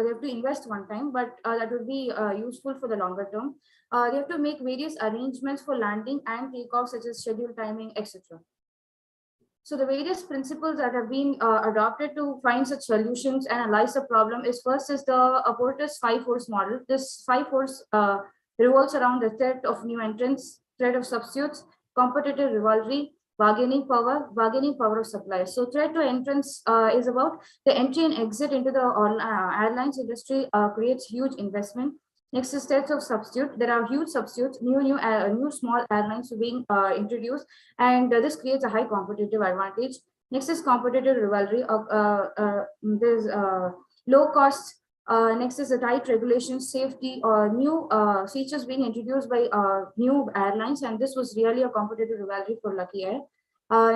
have to invest one time, but that would be useful for the longer term. They have to make various arrangements for landing and takeoff, such as schedule timing, etc. So the various principles that have been adopted to find such solutions and analyze the problem is first is the Porter's 5-force model. This 5-force revolves around the threat of new entrants, threat of substitutes, competitive rivalry, bargaining power of suppliers. So threat to entrance is about the entry and exit into the airlines industry creates huge investment. Next is threats of substitute. There are huge substitutes, new small airlines being introduced, and this creates a high competitive advantage. Next is competitive rivalry. There's low cost. Next is the tight regulations, safety, new features being introduced by new airlines, and this was really a competitive rivalry for Lucky Air.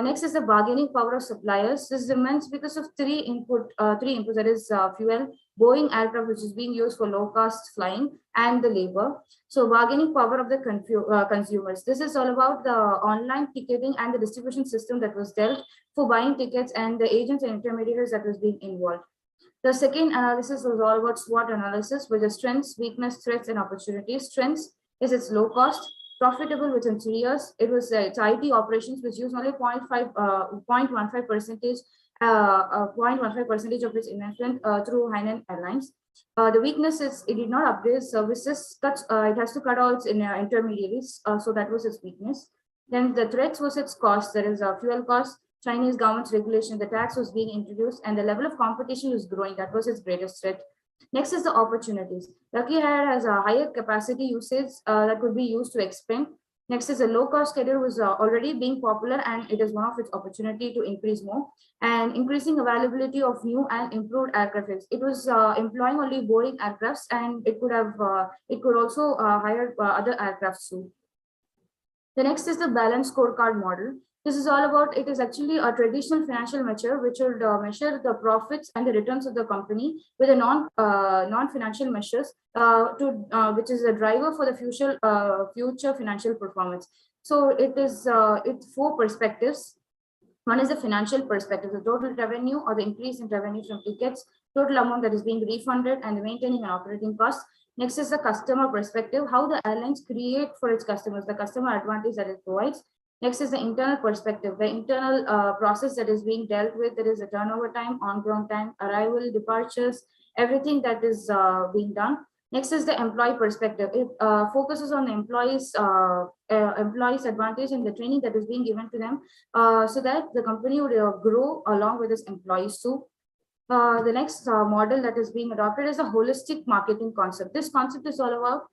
Next is the bargaining power of suppliers. This is immense because of three inputs, that is fuel, Boeing aircraft, which is being used for low cost flying, and the labor. So bargaining power of the consumers. This is all about the online ticketing and the distribution system that was dealt for buying tickets, and the agents and intermediaries that was being involved. The second analysis was all about SWOT analysis, with the strengths, weakness, threats, and opportunities. Strengths is its low cost, profitable within 3 years. It was its IT operations, which use only 0.15 percentage of its investment through Hainan Airlines. The weakness is it did not upgrade services. It has to cut out its intermediaries. So that was its weakness. Then the threats was its cost. There is a fuel cost, Chinese government's regulation, the tax was being introduced, and the level of competition was growing. That was its greatest threat. Next is the opportunities. Lucky Air has a higher capacity usage that could be used to expand. Next is a low-cost schedule was already being popular, and it is one of its opportunity to increase more. And increasing availability of new and improved aircraft. It was employing only Boeing aircrafts, and it could also hire other aircrafts too. The next is the balanced scorecard model. This is all about, it is actually a traditional financial measure which would measure the profits and the returns of the company with a non-financial measures which is a driver for the future financial performance. So it's 4 perspectives. One is the financial perspective, the total revenue or the increase in revenue from tickets, total amount that is being refunded, and the maintaining and operating costs. Next is the customer perspective, how the airlines create for its customers, the customer advantage that it provides. Next is the internal perspective, the internal process that is being dealt with. There is a turnover time, on-ground time, arrival, departures, everything that is being done. Next is the employee perspective. It focuses on the employees' advantage and the training that is being given to them so that the company would grow along with its employees too. The next model that is being adopted is a holistic marketing concept. This concept is all about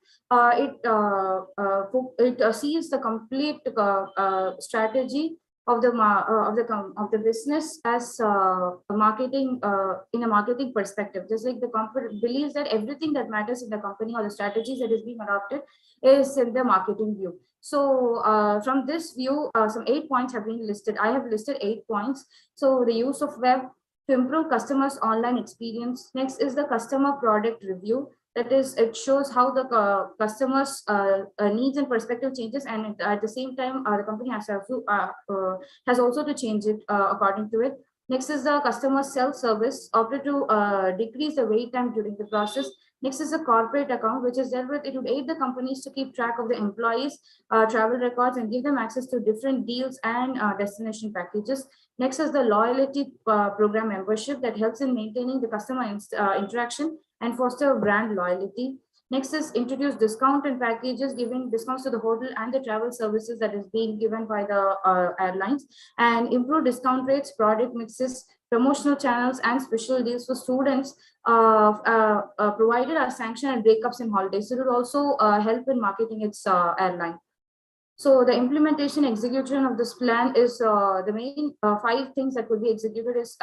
it sees the complete strategy of the business as a marketing in a marketing perspective. Just like the company believes that everything that matters in the company or the strategies that is being adopted is in the marketing view. So from this view, some 8 points have been listed. I have listed 8 points. So the use of web to improve customers' online experience. Next is the customer product review. That is, it shows how the customers' needs and perspective changes, and at the same time, the company has also to change it according to it. Next is the customer self-service, opted to decrease the wait time during the process. Next is the corporate account, which is dealt with. It would aid the companies to keep track of the employees' travel records and give them access to different deals and destination packages. Next is the loyalty program membership that helps in maintaining the customer interaction and foster brand loyalty. Next is introduce discount and packages, giving discounts to the hotel and the travel services that is being given by the airlines, and improve discount rates, product mixes, promotional channels, and special deals for students provided are sanctioned and breakups in holidays. So it will also help in marketing its airline. So the implementation execution of this plan is the main 5 things that could be executed is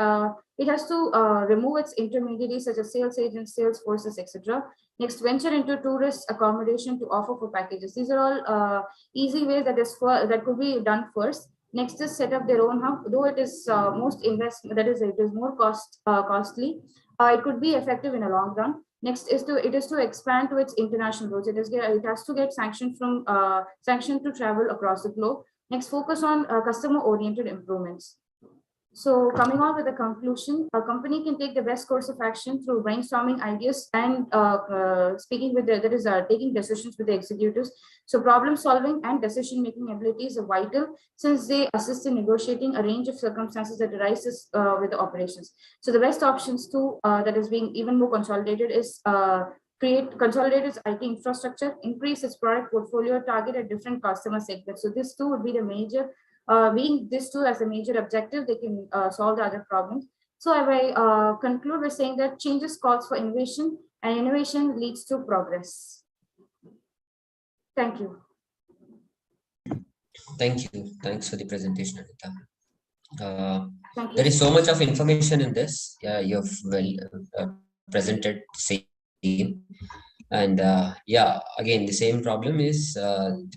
it has to remove its intermediaries such as sales agents, sales forces, etc. Next, venture into tourist accommodation to offer for packages. These are all easy ways that could be done first. Next is set up their own hub, though it is most investment, that is, it is more costly. It could be effective in a long run. Next is to expand to its international roads. It has to get sanctioned to travel across the globe. Next, focus on customer-oriented improvements. So coming on with the conclusion, a company can take the best course of action through brainstorming ideas and taking decisions with the executives. So problem solving and decision making abilities are vital since they assist in negotiating a range of circumstances that arises with the operations. So the best options that is being even more consolidated is consolidate its IT infrastructure, increase its product portfolio, target at different customer segments. So this too would be the major. Being this tool as a major objective, they can solve the other problems. So I will conclude by saying that changes calls for innovation and innovation leads to progress. Thank you. Thank you. Thanks for the presentation, Anita. Thank you. There is so much of information in this. You've presented same. And again, the same problem is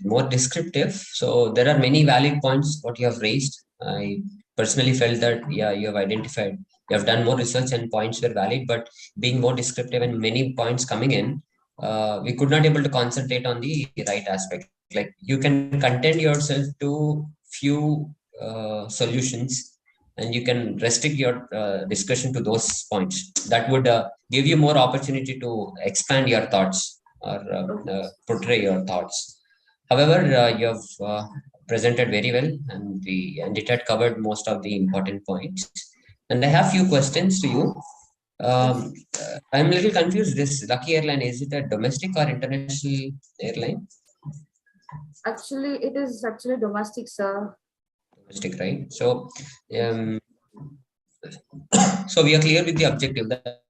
more descriptive. So there are many valid points what you have raised. I personally felt that, you have identified, you have done more research and points were valid, but being more descriptive and many points coming in, we could not able to concentrate on the right aspect. Like you can content yourself to few solutions and you can restrict your discussion to those points. That would give you more opportunity to expand your thoughts or portray your thoughts. However, you have presented very well, and it had covered most of the important points. And I have few questions to you. I'm a little confused. This Lucky Airline, is it a domestic or international airline? Actually, it is actually domestic, sir. Domestic, right? So, so we are clear with the objective that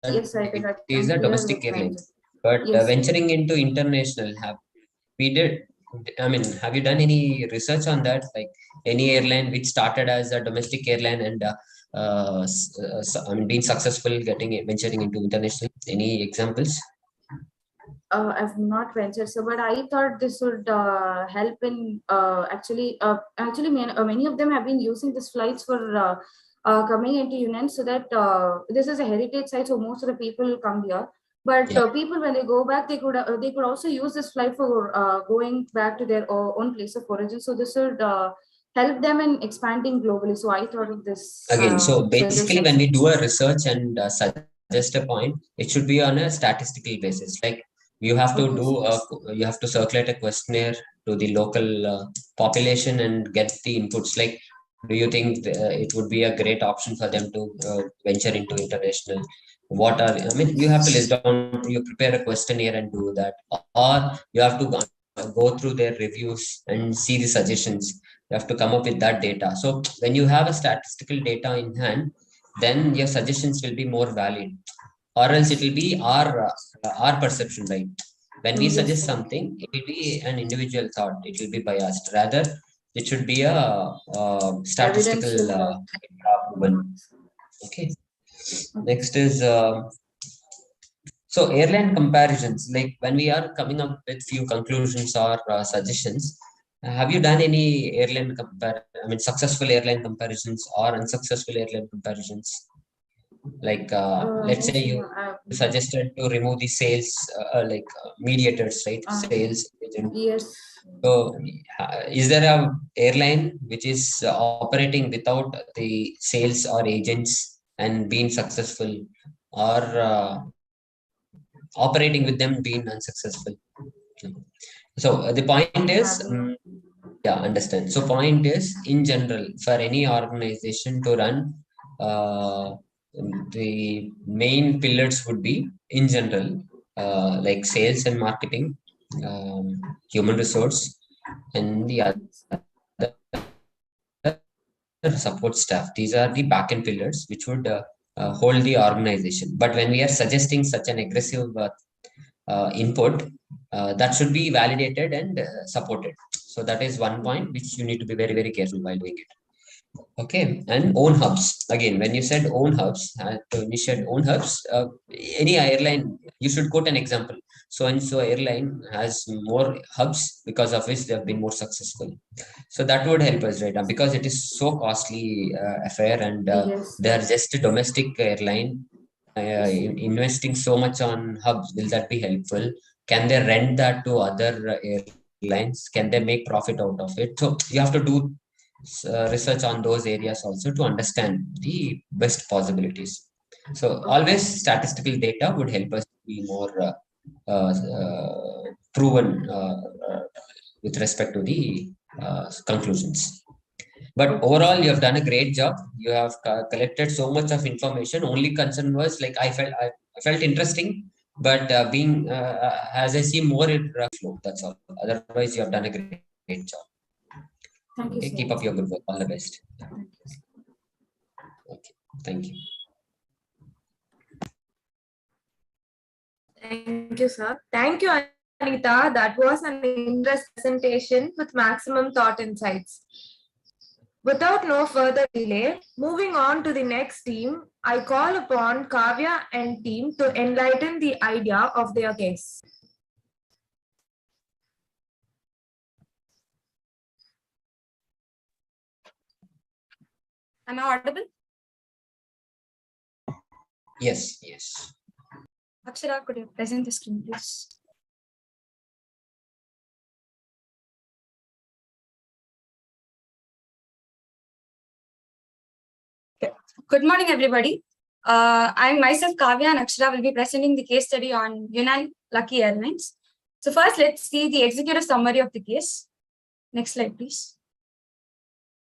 yes, it is a domestic airline, but yes, venturing into international, have you done any research on that? Like any airline which started as a domestic airline and been successful venturing into international? Any examples? I've not ventured, so but I thought this would help in actually many of them have been using these flights for coming into Union, so that this is a heritage site, so most of the people come here. But people, when they go back, they could also use this flight for going back to their own place of origin. So this would help them in expanding globally. So I thought of this again. So basically, when we do a research and suggest a point, it should be on a statistical basis. Like you have to you have to circulate a questionnaire to the local population and get the inputs. Like, do you think it would be a great option for them to venture into international? You have to list down, you prepare a questionnaire and do that, or you have to go through their reviews and see the suggestions. You have to come up with that data. So when you have a statistical data in hand, then your suggestions will be more valid, or else it will be our perception, right? When we suggest something, it will be an individual thought. It will be biased. Rather, it should be a statistical approval. Okay. Next is so airline comparisons. Like when we are coming up with few conclusions or suggestions, have you done any successful airline comparisons or unsuccessful airline comparisons? Like let's say you suggested to remove the sales mediators, right? Sales agent. Yes. So is there a airline which is operating without the sales or agents and being successful, or operating with them being unsuccessful? So the point is, understand. So point is, in general, for any organization to run, the main pillars would be, in general, like sales and marketing, human resource, and the other support staff. These are the backend pillars which would hold the organization. But when we are suggesting such an aggressive input, that should be validated and supported. So that is one point which you need to be very, very careful while doing it. Okay, and own hubs. Again, when you said own hubs, any airline, you should quote an example. So and so airline has more hubs because of which they have been more successful. So that would help us, right? Because it is so costly affair, and Yes. they are just a domestic airline. Investing so much on hubs, will that be helpful? Can they rent that to other airlines? Can they make profit out of it? So you have to do research on those areas also to understand the best possibilities. So always statistical data would help us be more proven with respect to the conclusions. But overall, you have done a great job. You have collected so much of information. Only concern was like I felt interesting, but being as I see more in flow. That's all. Otherwise, you have done a great job. Thank Okay, you keep so up much. your good work. All the best. Okay, thank you. Thank you, sir. Thank you, Anita. That was an interesting presentation with maximum thought insights. Without no further delay, moving on to the next team, I call upon Kavya and team to enlighten the idea of their case. Am I audible? Yes, yes. Akshara, could you present the screen, please? Okay. Good morning, everybody. I myself, Kavya and Akshara, will be presenting the case study on Yunnan Lucky Airlines. So first, let's see the executive summary of the case. Next slide, please.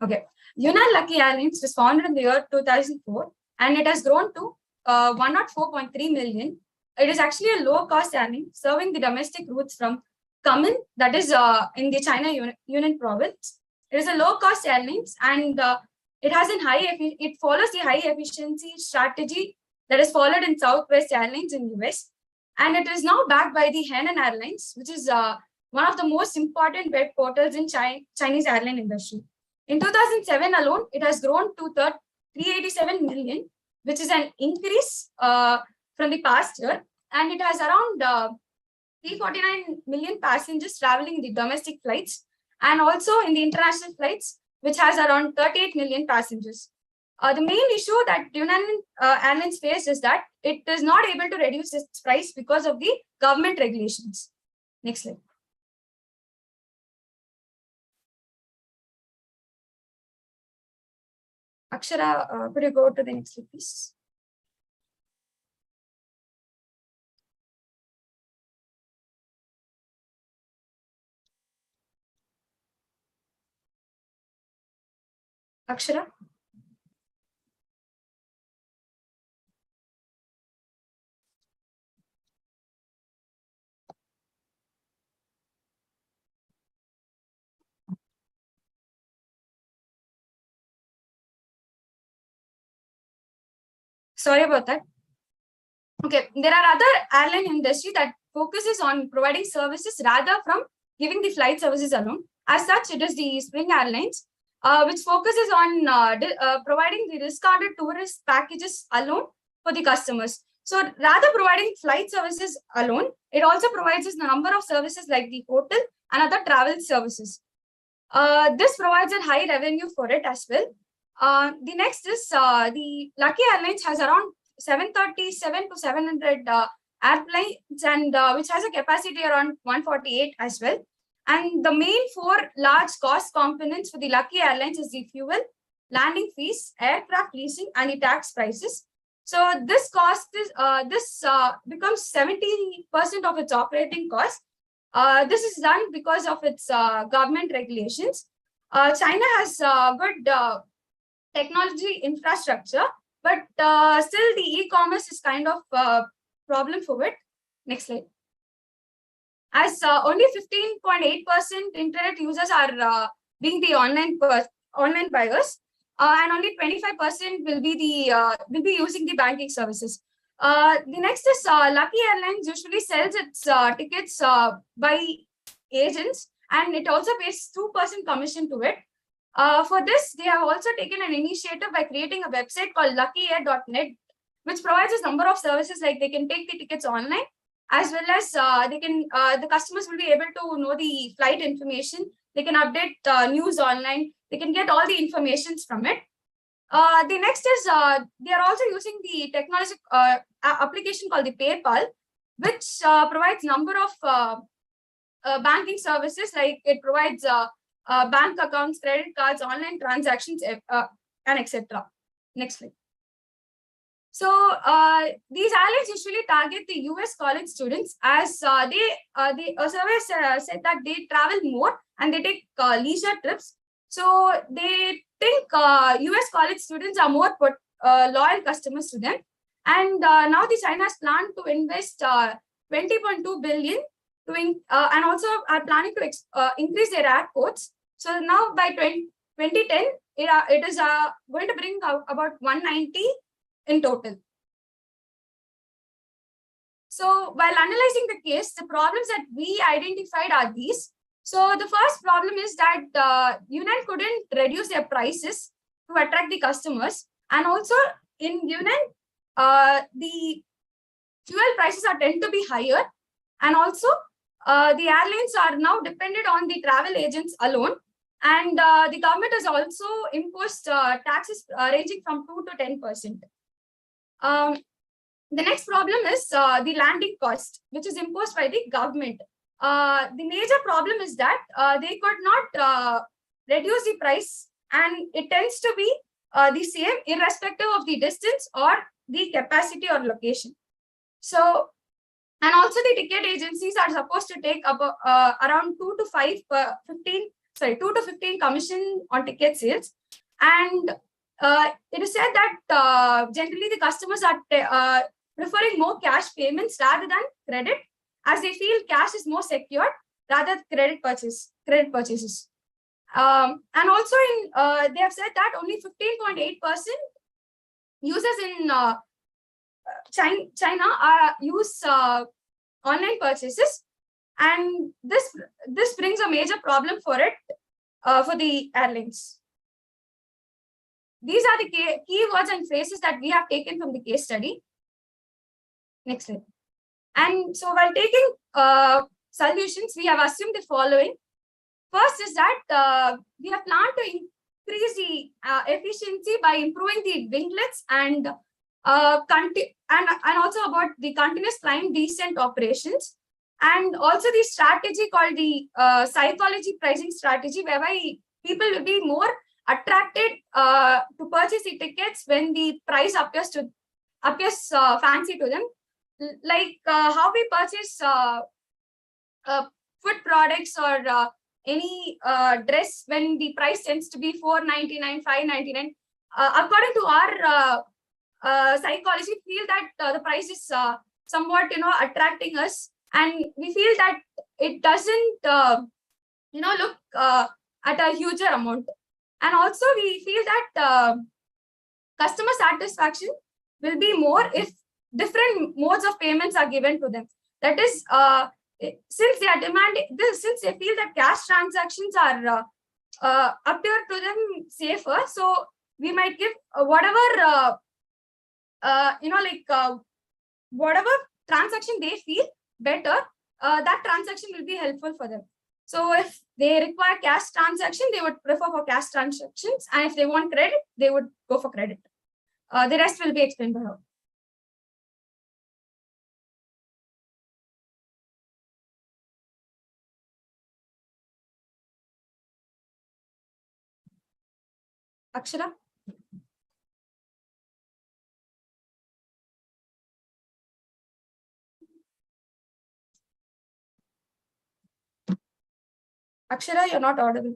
Okay. Yunnan Lucky Airlines was founded in the year 2004, and it has grown to 104.3 million. It is actually a low-cost airline serving the domestic routes from Kunming, that is in the China Yunnan province. It is a low-cost airline, and it has it follows the high efficiency strategy that is followed in Southwest Airlines in US, and it is now backed by the Hainan Airlines, which is one of the most important web portals in Chinese airline industry. In 2007 alone, it has grown to 387 million, which is an increase from the past year, and it has around 349 million passengers traveling in the domestic flights and also in the international flights, which has around 38 million passengers. The main issue that Yunnan Airlines face is that it is not able to reduce its price because of the government regulations. Next slide. Akshara, could you go to the next slide, please? Akshara? Sorry about that. Okay, there are other airline industry that focuses on providing services rather from giving the flight services alone. As such, it is the Spring Airlines, which focuses on providing the discounted tourist packages alone for the customers. So rather providing flight services alone, it also provides us a number of services like the hotel and other travel services. This provides a high revenue for it as well. The next is the Lucky Airlines has around 737 to 700 airplanes, and which has a capacity around 148 as well. And the main four large cost components for the Lucky Airlines is the fuel, landing fees, aircraft leasing, and the tax prices. So this cost is becomes 70% of its operating cost. This is done because of its government regulations. China has good technology infrastructure, but still the e-commerce is kind of a problem for it. Next slide. As only 15.8% internet users are being the online buyers, and only 25% will be using the banking services. The next is Lucky Airlines usually sells its tickets by agents, and it also pays 2% commission to it. For this, they have also taken an initiative by creating a website called luckyair.net, which provides a number of services like they can take the tickets online, as well as the customers will be able to know the flight information. They can update news online. They can get all the informations from it. The next is they are also using the technology application called the PayPal, which provides number of banking services, like it provides bank accounts, credit cards, online transactions, and etc. Next slide. So these airlines usually target the US college students, as the survey said that they travel more and they take leisure trips. So they think US college students are more loyal customers to them. And now the China has planned to invest 20.2 billion and also are planning to increase their airports. So now by 2010, it is going to bring about 190 in total. So while analyzing the case, the problems that we identified are these. So the first problem is that Yunnan couldn't reduce their prices to attract the customers. And also in Yunnan, the fuel prices tend to be higher. And also the airlines are now dependent on the travel agents alone. And the government has also imposed taxes ranging from 2 to 10%. The next problem is the landing cost, which is imposed by the government. The major problem is that they could not reduce the price, and it tends to be the same irrespective of the distance or the capacity or location. So, and also the ticket agencies are supposed to take about around 2 to 15 commission on ticket sales. And it is said that generally the customers are preferring more cash payments rather than credit, as they feel cash is more secure rather than credit purchases. And also they have said that only 15.8% users in China use online purchases, and this brings a major problem for the airlines. These are the key words and phrases that we have taken from the case study. Next slide. And so while taking solutions, we have assumed the following. First is that we have planned to increase the efficiency by improving the winglets and also about the continuous climb descent operations, and also the strategy called the psychology pricing strategy, whereby people will be more attracted to purchase the tickets when the price appears fancy to them, like how we purchase food products or any dress when the price tends to be $4.99, $5.99. According to our psychology, we feel that the price is somewhat attracting us, and we feel that it doesn't look at a huger amount. And also we feel that customer satisfaction will be more if different modes of payments are given to them. That is, since they are demanding this, since they feel that cash transactions are appear to them safer, so we might give whatever whatever transaction they feel better, that transaction will be helpful for them. So if they require cash transaction, they would prefer for cash transactions, and if they want credit, they would go for credit. The rest will be explained by her. Akshara? Akshara, you're not audible.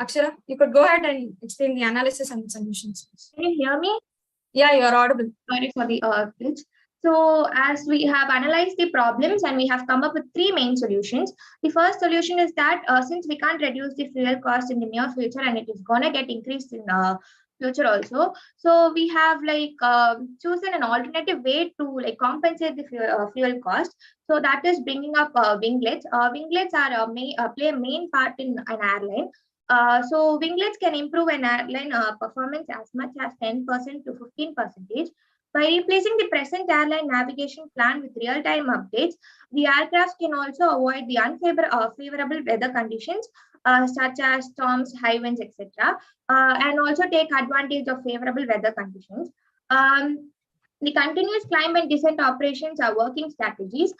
Akshara, you could go ahead and explain the analysis and solutions. Can you hear me? Yeah, you're audible. Sorry for the glitch. So as we have analyzed the problems and we have come up with 3 main solutions. The first solution is that since we can't reduce the fuel cost in the near future and it is going to get increased in future also. So we have chosen an alternative way to compensate the fuel cost. So that is bringing up winglets. Winglets are play a main part in an airline. So winglets can improve an airline performance as much as 10% to 15%. By replacing the present airline navigation plan with real-time updates, the aircraft can also avoid the unfavorable weather conditions such as storms, high winds, etc., and also take advantage of favorable weather conditions. The continuous climb and descent operations are working strategies.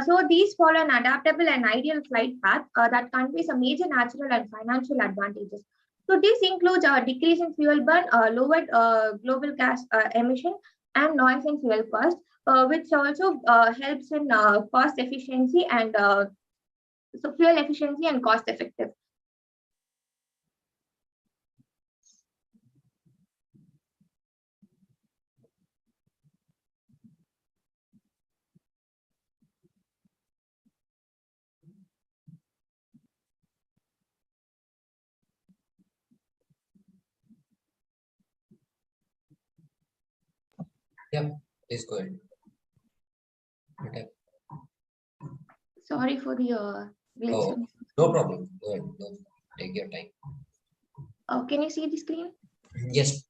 So these follow an adaptable and ideal flight path that conveys a major natural and financial advantages. So this includes a decrease in fuel burn, lowered global gas emission, and noise and fuel cost, which also helps in cost efficiency and so fuel efficiency and cost effective. Yeah, please go ahead. Okay. Sorry for the glitch. Oh, no problem. Go ahead. No, take your time. Can you see the screen? Yes.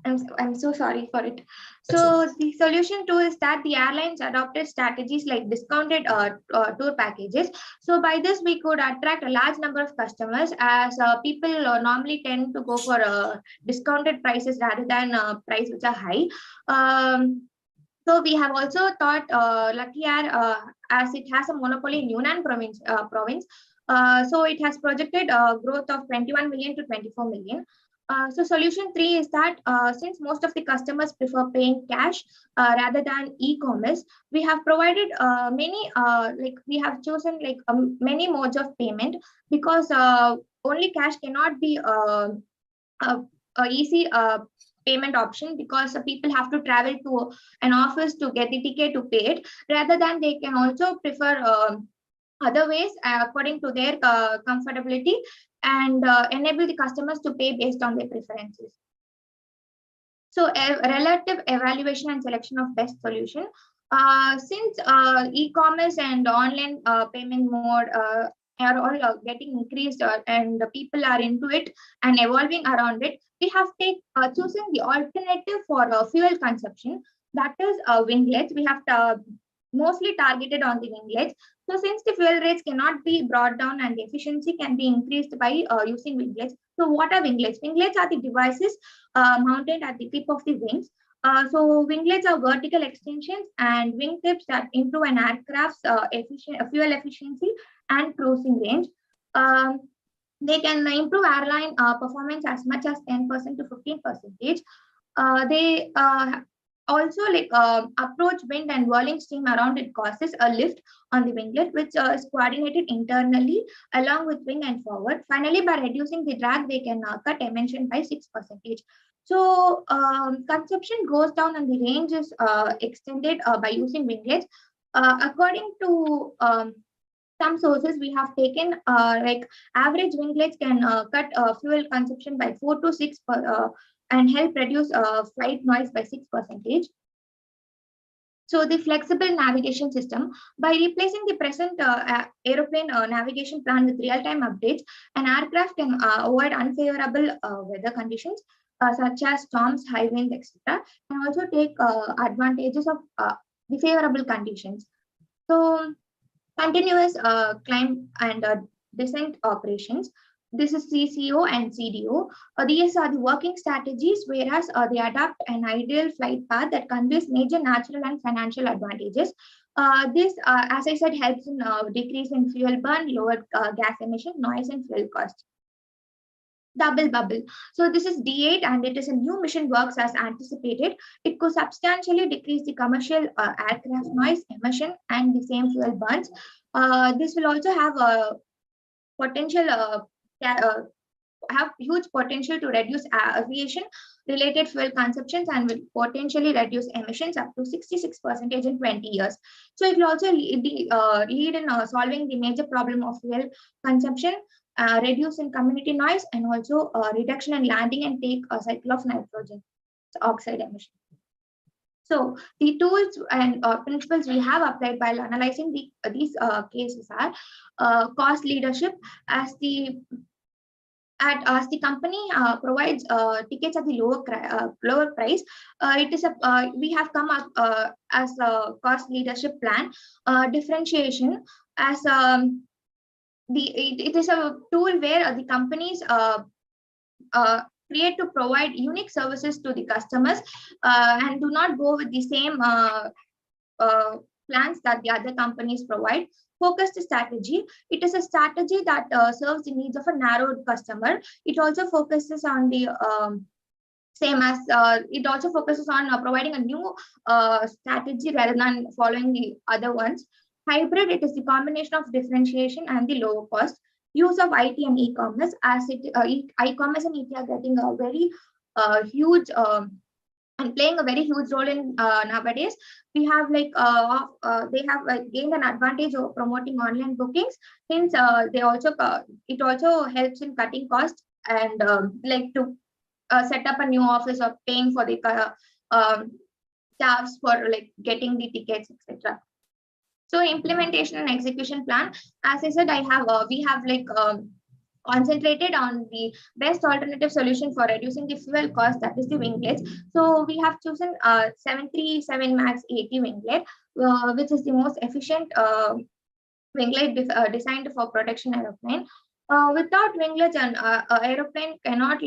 I'm so sorry for it. That's So okay. the solution to is that the airlines adopted strategies like discounted tour packages. So by this, we could attract a large number of customers, as people normally tend to go for discounted prices rather than price which are high. So we have also thought Lucky Air, as it has a monopoly in Yunnan province, so it has projected growth of 21 million to 24 million. So solution 3 is that since most of the customers prefer paying cash rather than e-commerce, we have provided we have chosen many modes of payment, because only cash cannot be a easy payment option, because people have to travel to an office to get the ticket to pay it. Rather than, they can also prefer other ways according to their comfortability, and enable the customers to pay based on their preferences. So a relative evaluation and selection of best solution. Since e-commerce and online payment mode are all getting increased, and the people are into it and evolving around it, we have chosen the alternative for fuel consumption, that is winglets. We have mostly targeted on the winglets. So since the fuel rates cannot be brought down and the efficiency can be increased by using winglets. So what are winglets? Winglets are the devices mounted at the tip of the wings. So winglets are vertical extensions and wingtips that improve an aircraft's fuel efficiency and cruising range. They can improve airline performance as much as 10% to 15%. They also approach wind and whirling steam around it causes a lift on the winglet, which is coordinated internally along with wing and forward. Finally, by reducing the drag, they can cut emission by 6%. So consumption goes down and the range is extended by using winglets. According to some sources, we have taken average winglets can cut fuel consumption by 4 to 6 and help reduce flight noise by 6%. So the flexible navigation system, by replacing the present aeroplane navigation plan with real-time updates, an aircraft can avoid unfavorable weather conditions such as storms, high winds, etc., and also take advantages of the favorable conditions. So continuous climb and descent operations. This is CCO and CDO. These are the working strategies, whereas they adapt an ideal flight path that conveys major natural and financial advantages. This, as I said, helps in decrease in fuel burn, lower gas emission, noise, and fuel cost. Double bubble. So this is D8, and it is a new mission, works as anticipated. It could substantially decrease the commercial aircraft noise emission and the same fuel burns. This will also have a potential have huge potential to reduce aviation related fuel consumptions, and will potentially reduce emissions up to 66% in 20 years. So it will also lead in solving the major problem of fuel consumption. reduce in community noise, and also reduction in landing and take a cycle of nitrogen oxide emission. So the tools and principles we have applied while analyzing these cases are cost leadership. As the company provides tickets at the lower price, it is we have come up as a cost leadership plan. Differentiation as it is a tool where the companies create to provide unique services to the customers and do not go with the same plans that the other companies provide. Focused strategy. It is a strategy that serves the needs of a narrowed customer. It also focuses on the it also focuses on providing a new strategy rather than following the other ones. Hybrid, it is the combination of differentiation and the lower cost. Use of IT and e-commerce, as e-commerce and IT are getting a very huge and playing a very huge role in nowadays. We have they have gained an advantage of promoting online bookings, since they also it also helps in cutting costs and to set up a new office or paying for the staffs for getting the tickets, etc. So implementation and execution plan, as I said, we have concentrated on the best alternative solution for reducing the fuel cost, that is the winglets. So we have chosen 737 MAX 80 winglet, which is the most efficient winglet designed for protection aeroplane. Without winglets, an aeroplane cannot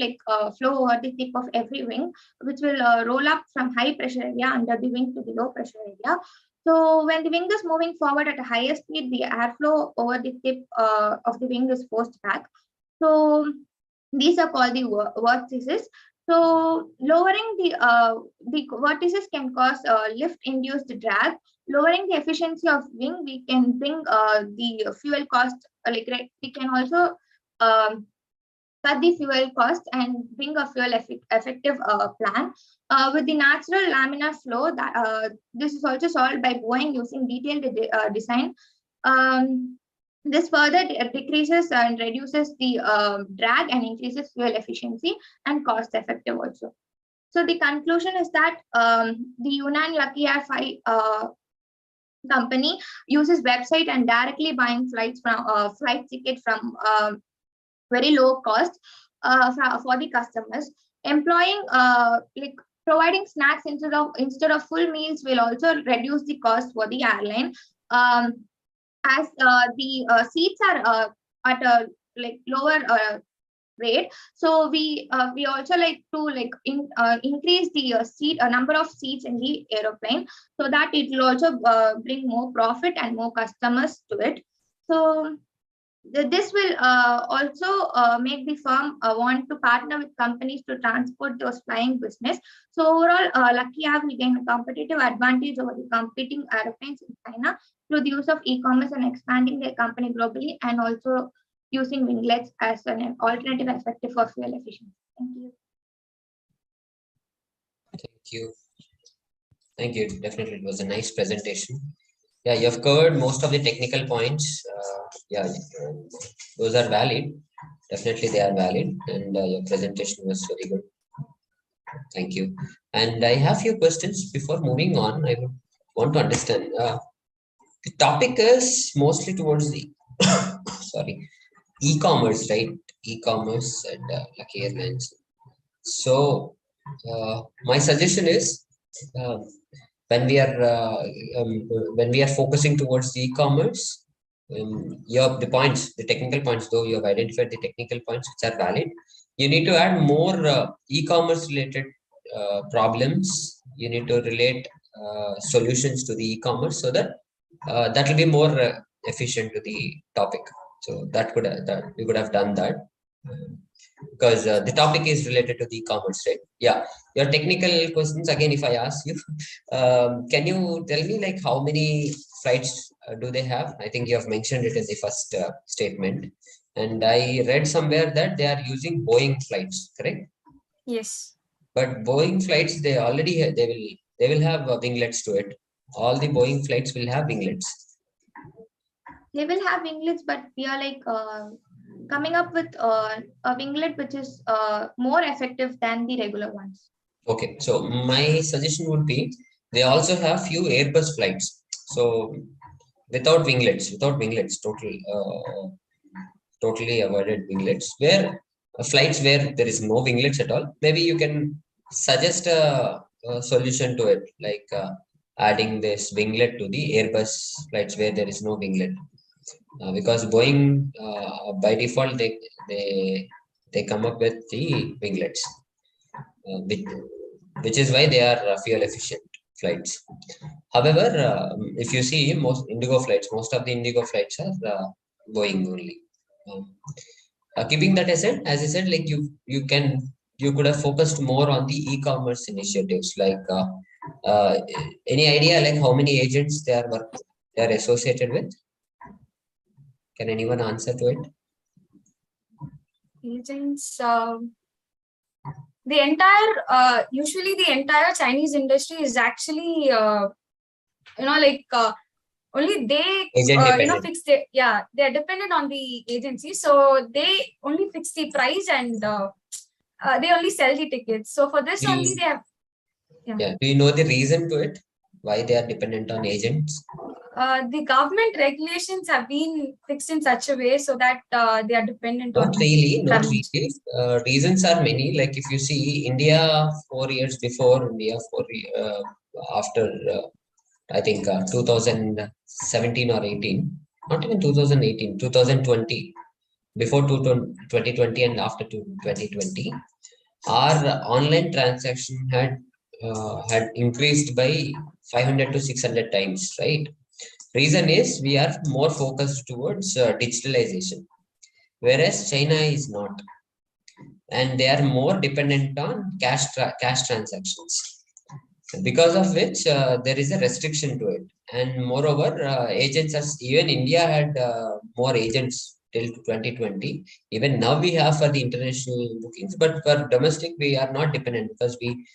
flow over the tip of every wing, which will roll up from high pressure area under the wing to the low pressure area. So when the wing is moving forward at a higher speed, the airflow over the tip of the wing is forced back. So these are called the vortices. So lowering the vortices can cause lift-induced drag. Lowering the efficiency of wing, we can bring the fuel cost. We can also cut the fuel cost and bring a fuel effective plan. With the natural laminar flow, this is also solved by Boeing using detailed design. This further decreases and reduces the drag and increases fuel efficiency and cost effective also. So the conclusion is that the Yunnan Lucky Air company uses website and directly buying flight ticket from very low cost for the customers. Employing providing snacks instead of full meals will also reduce the cost for the airline. As the seats are at a lower rate, so we also increase the number of seats in the aeroplane, so that it will also bring more profit and more customers to it. So this will also make the firm want to partner with companies to transport those flying business. So overall, Lucky Air will gain a competitive advantage over the competing airplanes in China through the use of e-commerce and expanding their company globally, and also using winglets as an alternative effective for fuel efficiency. Thank you. Thank you. Thank you. Definitely, it was a nice presentation. Yeah, you have covered most of the technical points. Those are valid. Definitely, they are valid, and your presentation was very good. Thank you. And I have a few questions before moving on. I would want to understand. The topic is mostly towards the e-commerce, right? E-commerce and Lucky Airlines. So my suggestion is when we are focusing towards the e-commerce, the technical points, though you have identified the technical points which are valid, you need to add more e-commerce related problems. You need to relate solutions to the e-commerce, so that that will be more efficient to the topic. So we could have done that, because the topic is related to the e-commerce, right? Yeah. Your technical questions, again, if I ask you, can you tell me how many flights do they have? I think you have mentioned it in the first statement, and I read somewhere that they are using Boeing flights, correct? Yes. But Boeing flights, they will have winglets to it. All the Boeing flights will have winglets. They will have winglets, but we are coming up with a winglet which is more effective than the regular ones. Okay, so my suggestion would be they also have few Airbus flights. So without winglets, totally avoided winglets. Where flights where there is no winglets at all, maybe you can suggest a solution to it, like adding this winglet to the Airbus flights where there is no winglet. Because Boeing by default they come up with the winglets, which is why they are fuel efficient flights. However, if you see most of the Indigo flights are Boeing only. Keeping that aside, as I said, like you could have focused more on the e-commerce initiatives. Like any idea like how many agents they are associated with? Can anyone answer to it? Agents. Usually the entire Chinese industry is actually, only they, fix the, they are dependent on the agency. So they only fix the price and they only sell the tickets. So for this only they have. Yeah. Do you know the reason to it? Why they are dependent on agents? The government regulations have been fixed in such a way so that they are dependent on. Not really. Reasons are many. Like if you see India 4 years before, after I think 2017 or 18, not even 2018, 2020, before 2020 and after 2020, our online transaction had increased by 500 to 600 times, right? Reason is we are more focused towards digitalization, whereas China is not, and they are more dependent on cash transactions, because of which there is a restriction to it. And moreover, agents, as even India had more agents till 2020. Even now we have for the international bookings, but for domestic we are not dependent, because we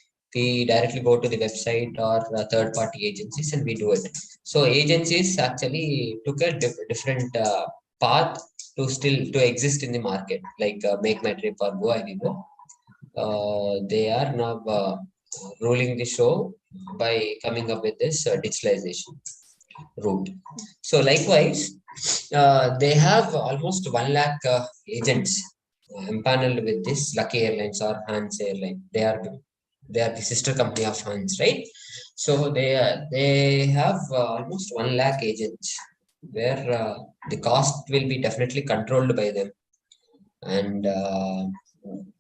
directly go to the website or third party agencies and we do it. So agencies actually took a different path to exist in the market, like Make My Trip or Go Anywhere. They are now ruling the show by coming up with this digitalization route. So likewise, they have almost 1 lakh agents empaneled with this Lucky Airlines or Hans Airline. They are the sister company of Hans, right? So they have almost 1 lakh agents, where the cost will be definitely controlled by them. And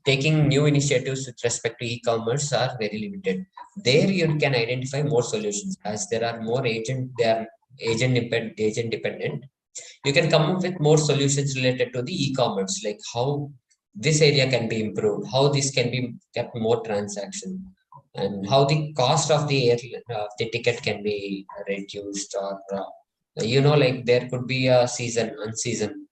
taking new initiatives with respect to e-commerce are very limited. There you can identify more solutions, as there are more agent dependent. You can come up with more solutions related to the e-commerce, like how this area can be improved, how this can be kept more transaction, and how the cost of the ticket can be reduced, or like there could be a season, unseason.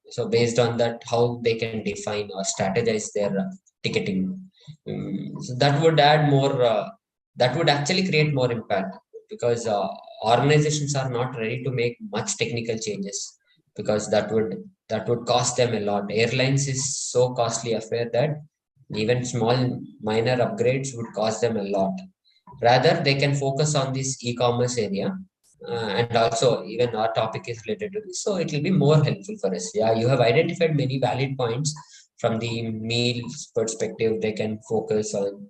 So based on that, how they can define or strategize their ticketing. So that would add more. That would actually create more impact, because organizations are not ready to make much technical changes, because that would cost them a lot. Airlines is so costly affair that even small minor upgrades would cost them a lot. Rather, they can focus on this e-commerce area. And also even our topic is related to this, so it will be more helpful for us. Yeah, you have identified many valid points. From the meals perspective, they can focus on,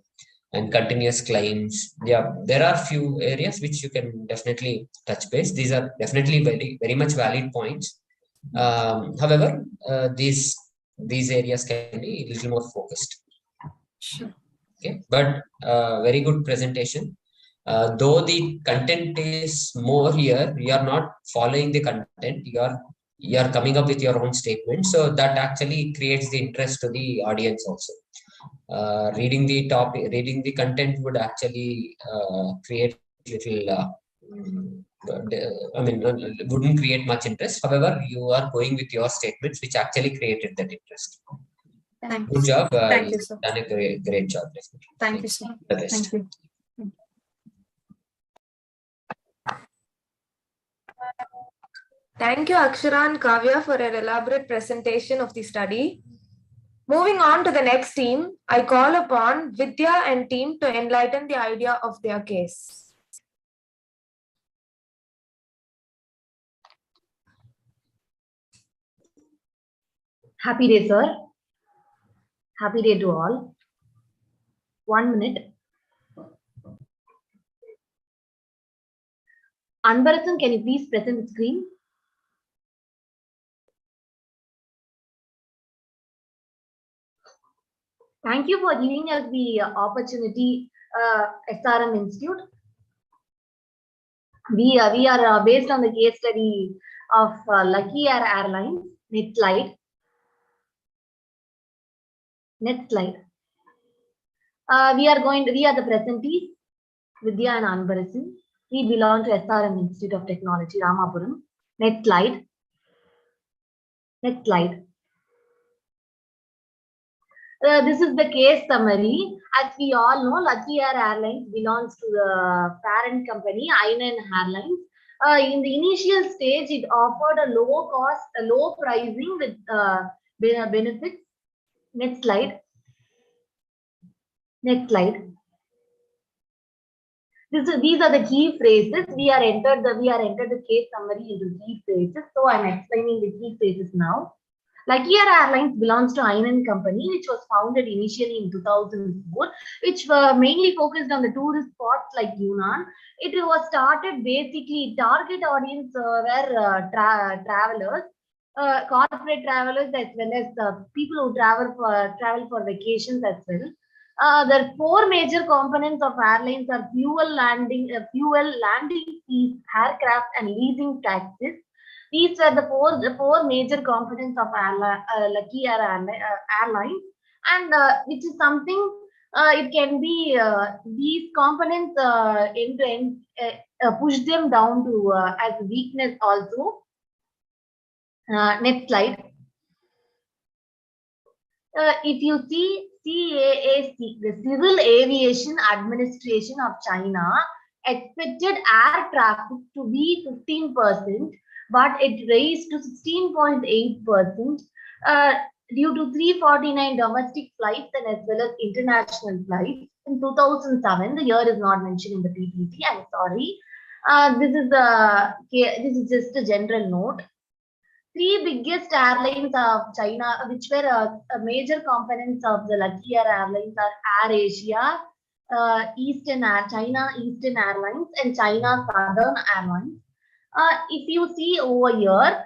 and continuous claims. Yeah, there are few areas which you can definitely touch base. These are definitely very, very much valid points. However, these areas can be a little more focused. Sure. Okay, but very good presentation. Though the content is more here, you are not following the content. You are coming up with your own statement. So that actually creates the interest to the audience also. Reading the content would actually create little. Wouldn't create much interest. However, you are going with your statements, which actually created that interest. Good job. Thank you, sir. Done a great job. Definitely. Thank you, sir. The best. Thank you. Thank you, Akshara and Kavya, for an elaborate presentation of the study. Moving on to the next team, I call upon Vidya and team to enlighten the idea of their case. Happy day, sir. Happy day to all. 1 minute. Anbarasan, can you please present the screen? Thank you for giving us the opportunity, SRM Institute. We are based on the case study of Lucky Air Airlines. Next slide. Next slide. We are the presentees, Vidya and Anbarasan. We belong to SRM Institute of Technology, Ramapuram. Next slide. Next slide. This is the case summary. As we all know, Lucky Air Airlines belongs to the parent company, Ainan Airlines. In the initial stage, it offered a low cost, a low pricing with benefits. Next slide. Next slide. These are the key phrases. We are entered the case summary into key phrases. So I'm explaining the key phrases now. Lucky Air Airlines belongs to Ainan Company, which was founded initially in 2004, which mainly focused on the tourist spots like Yunnan. It was started basically, target audience were travelers, corporate travelers, as well as people who travel for vacations as well. The four major components of airlines are fuel, landing fees, aircraft, and leasing taxes. These were the four major components of Lucky Air Airlines, and which is something it can be these components end to end push them down to as weakness also. Next slide. If you see CAAC, the Civil Aviation Administration of China, expected air traffic to be 15%. But it raised to 16.8% due to 349 domestic flights and as well as international flights in 2007. The year is not mentioned in the PPT. I'm sorry. This is just a general note. Three biggest airlines of China, which were major components of the Lucky Air Airlines, are Air Asia, China Eastern Airlines, and China Southern Airlines. If you see over here,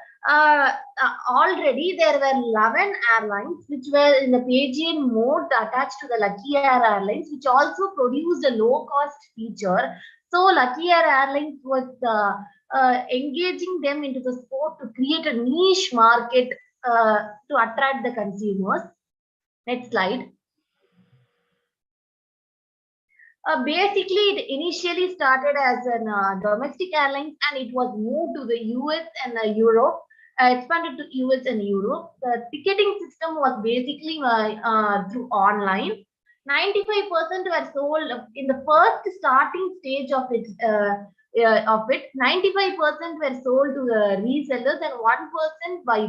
already there were 11 airlines which were in the Pagian mode attached to the Lucky Air Airlines, which also produced a low-cost feature. So Lucky Air Airlines was engaging them into the sport to create a niche market to attract the consumers. Next slide. Basically, it initially started as a domestic airline, and it was moved to the US and Europe, expanded to US and Europe. The ticketing system was basically through online. 95% were sold in the first starting stage of it. 95% were sold to the resellers, and 1% by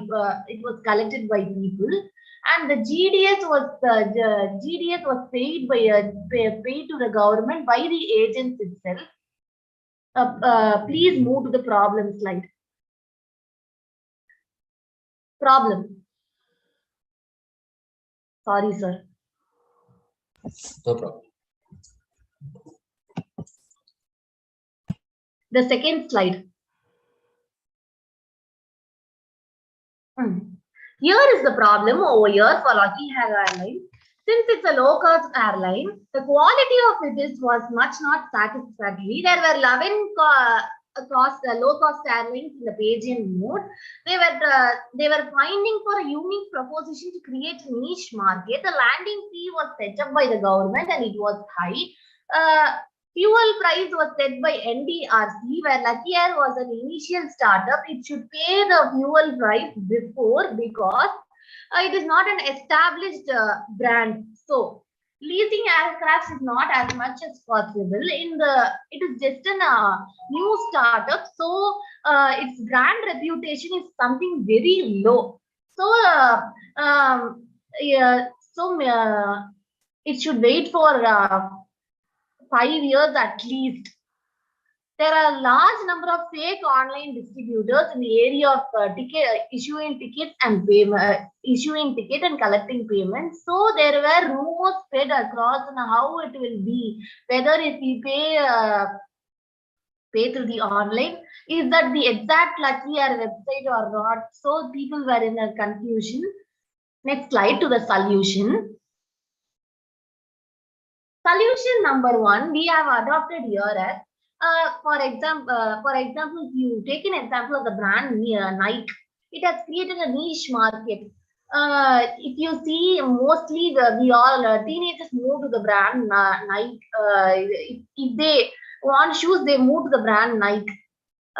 it was collected by people. And the GDS was paid paid to the government by the agents itself. Please move to the problem slide. Problem. Sorry, sir. No problem. The second slide. Here is the problem over here for Lucky Air Airlines. Since it's a low-cost airline, the quality of it was much not satisfactory. There were 11 low-cost airlines in the Pagian mode. They were finding for a unique proposition to create a niche market. The landing fee was set up by the government, and it was high. Fuel price was set by NDRC, where Lucky Air was an initial startup. It should pay the fuel price before, because it is not an established brand. So leasing aircraft is not as much as possible. It is just a new startup. So its brand reputation is something very low. So, yeah, so it should wait for 5 years at least. There are a large number of fake online distributors in the area of issuing tickets and issuing ticket and collecting payments. So there were rumors spread across on how it will be, whether if we pay through the online, is that the exact lucky or website or not? So people were in a confusion. Next slide to the solution. Solution number one, we have adopted here as for example, if you take an example of the brand Nike, it has created a niche market. If you see, mostly we all teenagers move to the brand Nike. If they want shoes, they move to the brand Nike.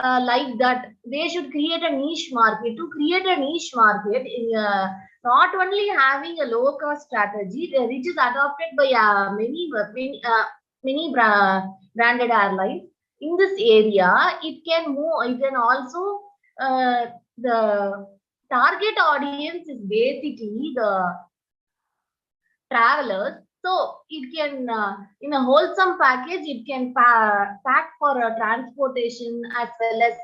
Like that, they should create a niche market. To create a niche market, not only having a low cost strategy, which is adopted by many branded airlines in this area, it can move. It can also the target audience is basically the travelers. So it can, in a wholesome package, it can pack for transportation as well as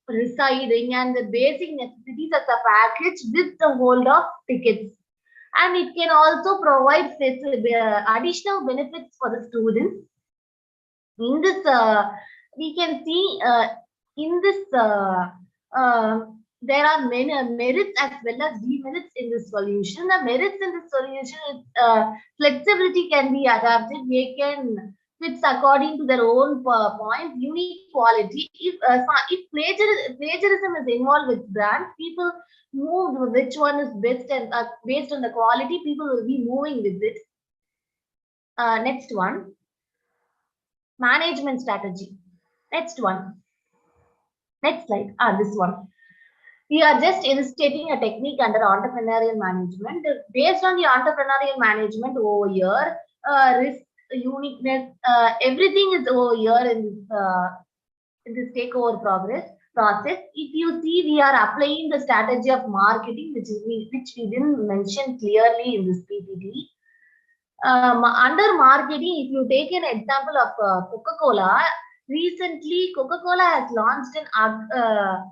residing and the basic necessities as a package with the hold of tickets. And it can also provide additional benefits for the students. In this, we can see in this there are many merits as well as demerits in this solution. The merits in this solution is flexibility can be adapted. They can fit according to their own points, unique quality. If plagiarism is involved with brands, people move with which one is best, and based on the quality, people will be moving with it. Next one, management strategy. Next one. Next slide. This one. We are just illustrating a technique under entrepreneurial management. Based on the entrepreneurial management over here, risk, uniqueness, everything is over here in this takeover process. If you see, we are applying the strategy of marketing, which we didn't mention clearly in this PPT. Under marketing, if you take an example of Coca-Cola, recently Coca-Cola has launched an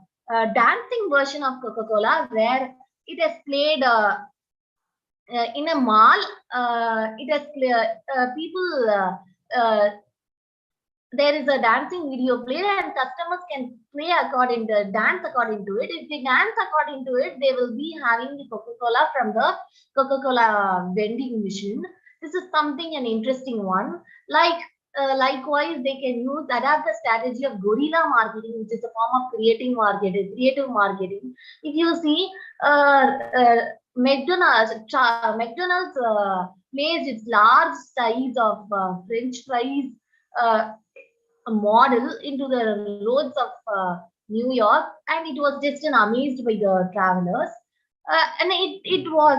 dancing version of Coca-Cola where it has played in a mall. It has people. There is a dancing video played and customers can play dance according to it. If they dance according to it, they will be having the Coca-Cola from the Coca-Cola vending machine. This is something an interesting one. Likewise, they can adapt the strategy of guerrilla marketing, which is a form of creative marketing. If you see, McDonald's placed its large size of French fries model into the roads of New York, and it was just amazed by the travelers. And it was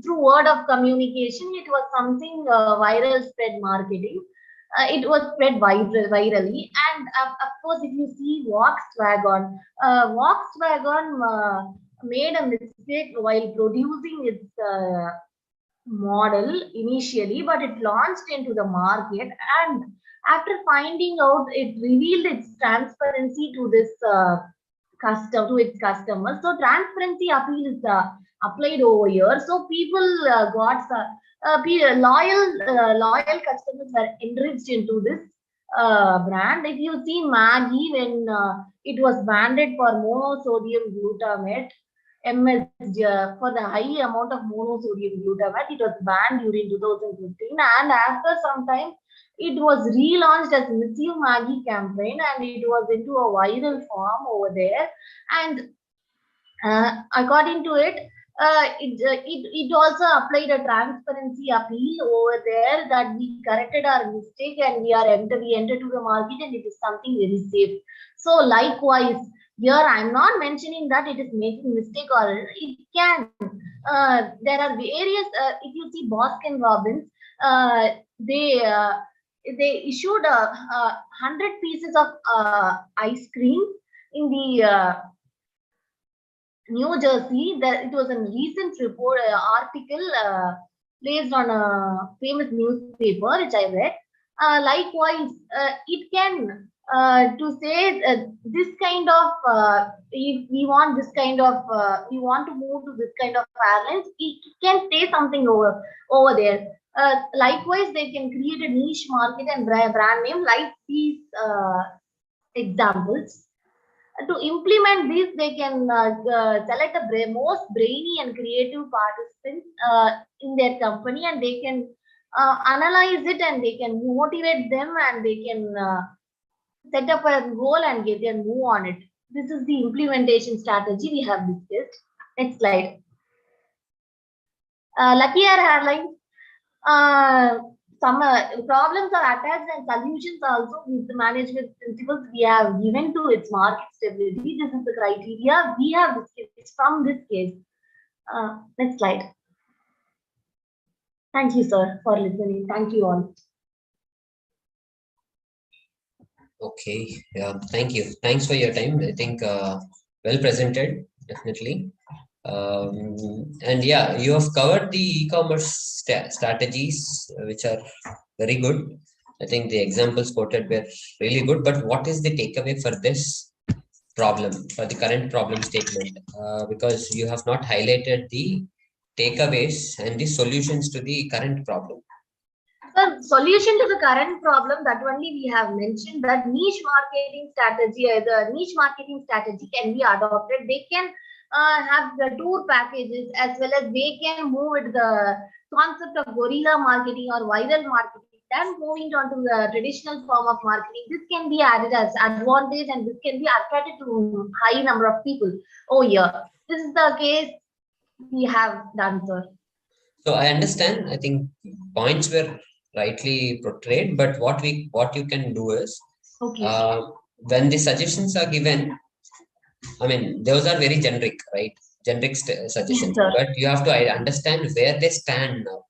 through word of communication. It was something viral spread marketing. It was spread virally, and of course, if you see Volkswagen made a mistake while producing its model initially, but it launched into the market, and after finding out, it revealed its transparency to this to its customers. So transparency appeal is applied over here. So people got loyal customers were enriched into this brand. If you see Maggi, when it was branded for monosodium glutamate, MS, for the high amount of monosodium glutamate, it was banned during 2015, and after some time, it was relaunched as Miss You Maggi campaign, and it was into a viral form over there. And according to it, it also applied a transparency appeal over there that we corrected our mistake and we entered to the market, and it is something very safe. So likewise, here I'm not mentioning that it is making mistake, or it can. There are various. If you see Baskin Robbins, they issued 100 pieces of ice cream in the New Jersey. That it was a recent report article placed on a famous newspaper which I read. Likewise, it can to say this kind of if we want this kind of we want to move to this kind of airlines, it can say something over there. Likewise, they can create a niche market and brand name like these examples. To implement this, they can select the most brainy and creative participants in their company, and they can analyze it, and they can motivate them, and they can set up a goal and get and move on it. This is the implementation strategy we have discussed. Next slide. Lucky Air Airlines. Some problems are attached and solutions also with the management principles we have given to its market stability. This is the criteria we have discussed from this case. Next slide. Thank you, sir, for listening. Thank you all. Okay, yeah, thank you. Thanks for your time. I think well presented, definitely. And yeah, you have covered the e-commerce strategies, which are very good. I think the examples quoted were really good. But what is the takeaway for this problem, for the current problem statement? Because you have not highlighted the takeaways and the solutions to the current problem. The solution to the current problem, that only we have mentioned, that niche marketing strategy, the niche marketing strategy can be adopted. They can have the tour packages, as well as they can move with the concept of guerrilla marketing or viral marketing. Then moving on to the traditional form of marketing, this can be added as advantage, and this can be attracted to high number of people. Oh yeah, this is the case we have done, sir. So I understand. I think points were rightly portrayed, but what you can do is, okay, when the suggestions are given, I mean, those are very generic, right? Generic suggestions, yes, but you have to understand where they stand now.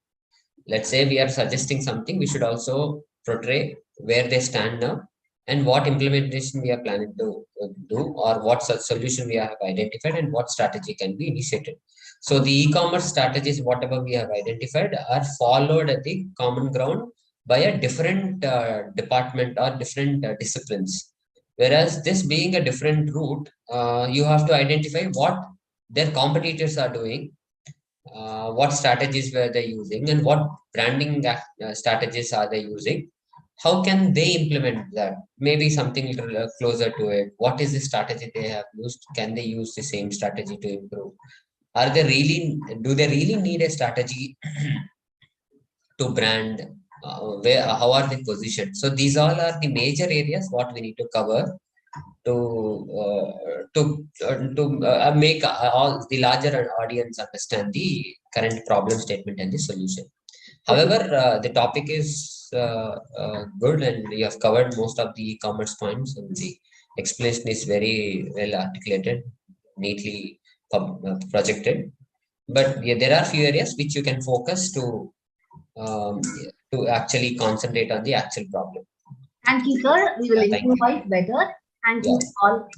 Let's say we are suggesting something, we should also portray where they stand now and what implementation we are planning to do, or what solution we have identified and what strategy can be initiated. So the e-commerce strategies, whatever we have identified, are followed at the common ground by a different department or different disciplines. Whereas this being a different route, you have to identify what their competitors are doing, what strategies were they using, and what branding strategies are they using. How can they implement that? Maybe something closer to it. What is the strategy they have used? Can they use the same strategy to improve? Are they really, do they really need a strategy to brand? How are they positioned? So these all are the major areas what we need to cover to make all the larger audience understand the current problem statement and the solution. However, the topic is good, and you have covered most of the e-commerce points, and the explanation is very well articulated, neatly projected. But yeah, there are few areas which you can focus to actually concentrate on the actual problem. Thank you, sir. We will improvise better. Thank you all.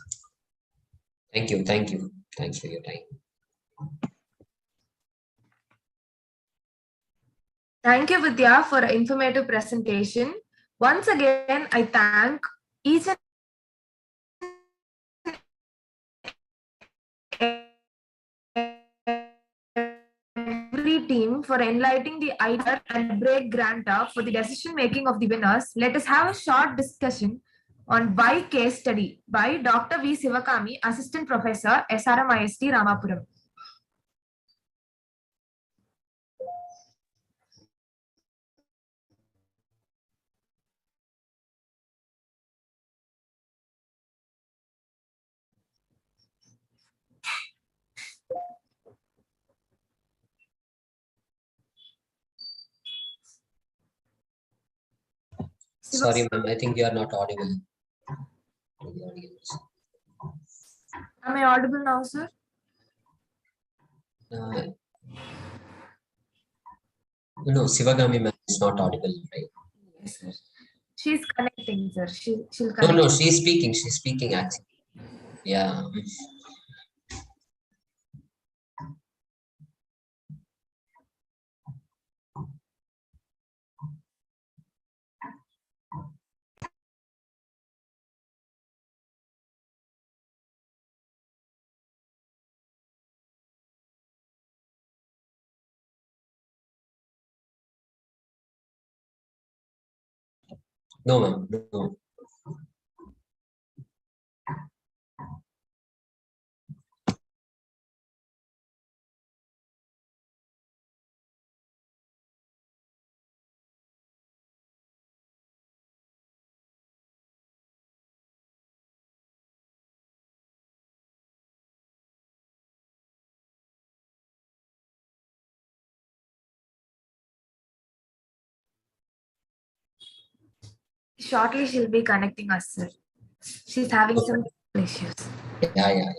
Thank you. Thank you. Thanks for your time. Thank you, Vidya, for an informative presentation. Once again, I thank each and every team for enlightening the idea and break granta for the decision making of the winners. Let us have a short discussion on why case study by Dr. V. Sivakami, Assistant Professor, SRMIST, Ramapuram. Sorry, ma'am. I think you are not audible. Am I audible now, sir? No, Sivagami ma'am is not audible, right? Yes, sir. She's connecting, sir. She'll No, connect. no, she's speaking. She's speaking actually. Yeah. No, ma'am. No. Shortly, she'll be connecting us, sir. She's having some issues. Yeah.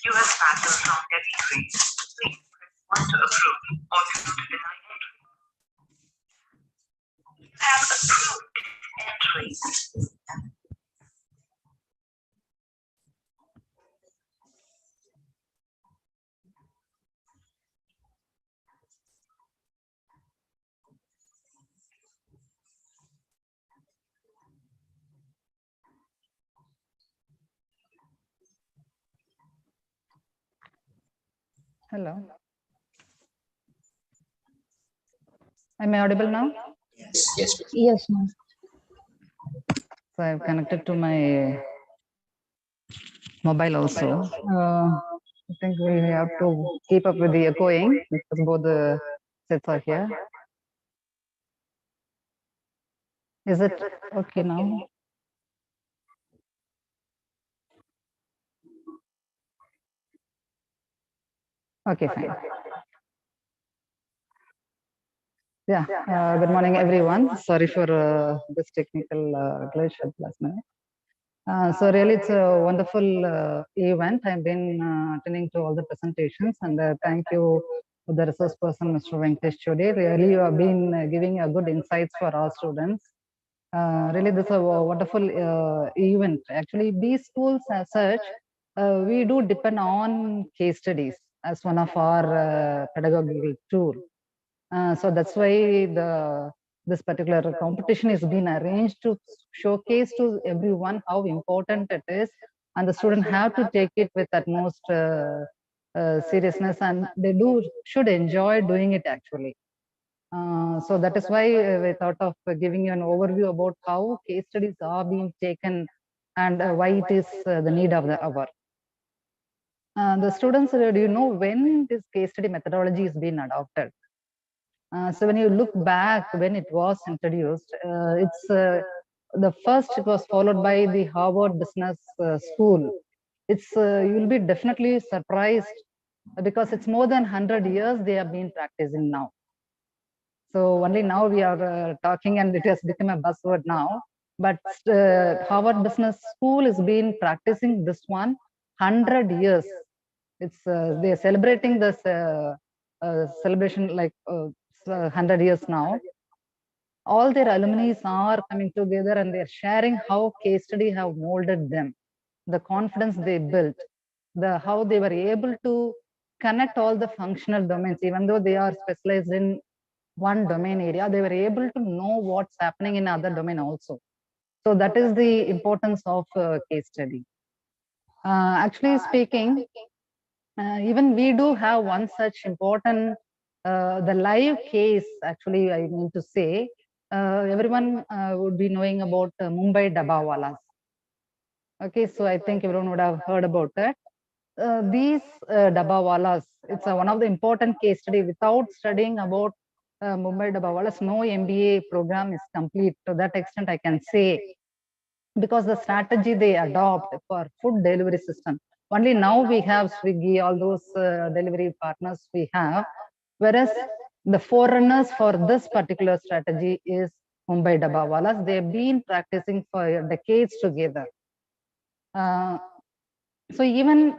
US matters from heavy trades. Please press 1 to approve or 2 to deny entry. Have approved entries. Hello. Am I audible now? Yes. Yes, ma'am. So I've connected to my mobile also. I think we have to keep up with the echoing because both the sets are here. Is it okay now? Okay, fine. Yeah, good morning, everyone. Sorry for this technical glitch at last minute. So really, it's a wonderful event. I've been attending to all the presentations, and thank you to the resource person, Mr. Venkatesh Chode. Really, you have been giving good insights for our students. Really, this is a wonderful event. Actually, these schools as such, we do depend on case studies as one of our pedagogical tool. So that's why this particular competition is being arranged to showcase to everyone how important it is, and the student have to take it with utmost seriousness, and they should enjoy doing it actually. So that is why we thought of giving you an overview about how case studies are being taken and why it is the need of the hour. The students, do you know when this case study methodology is being adopted? So when you look back when it was introduced, it's the first it was followed by the Harvard Business School. It's you'll be definitely surprised because it's more than 100 years they have been practicing now. So only now we are talking and it has become a buzzword now. But Harvard Business School has been practicing this 100 years. It's they're celebrating this celebration like 100 years now. All their alumni are coming together and they're sharing how case study have molded them, the confidence they built, how they were able to connect all the functional domains, even though they are specialized in one domain area, they were able to know what's happening in other domain also. So that is the importance of case study. Actually speaking, even we do have one such important, the live case, actually, I mean to say, everyone would be knowing about Mumbai Dabbawalas. Okay, so I think everyone would have heard about that. These Dabbawalas, it's one of the important case study. Without studying about Mumbai Dabbawalas, no MBA program is complete. To that extent, I can say, because the strategy they adopt for food delivery system, only now we have Swiggy, all those delivery partners we have, whereas the forerunners for this particular strategy is Mumbai Dabbawalas. They've been practicing for decades together. So even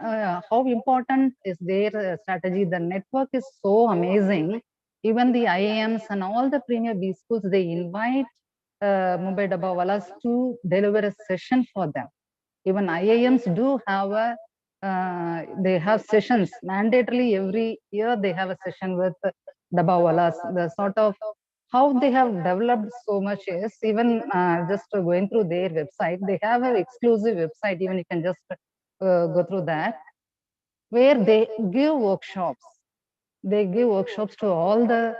how important is their strategy? The network is so amazing. Even the IIMs and all the premier B schools, they invite Mumbai Dabbawalas to deliver a session for them. Even IIMs do have a they have sessions mandatorily every year. They have a session with Dabbawalas. The sort of how they have developed so much is even just going through their website. They have an exclusive website. Even you can just go through that, where they give workshops. They give workshops to all the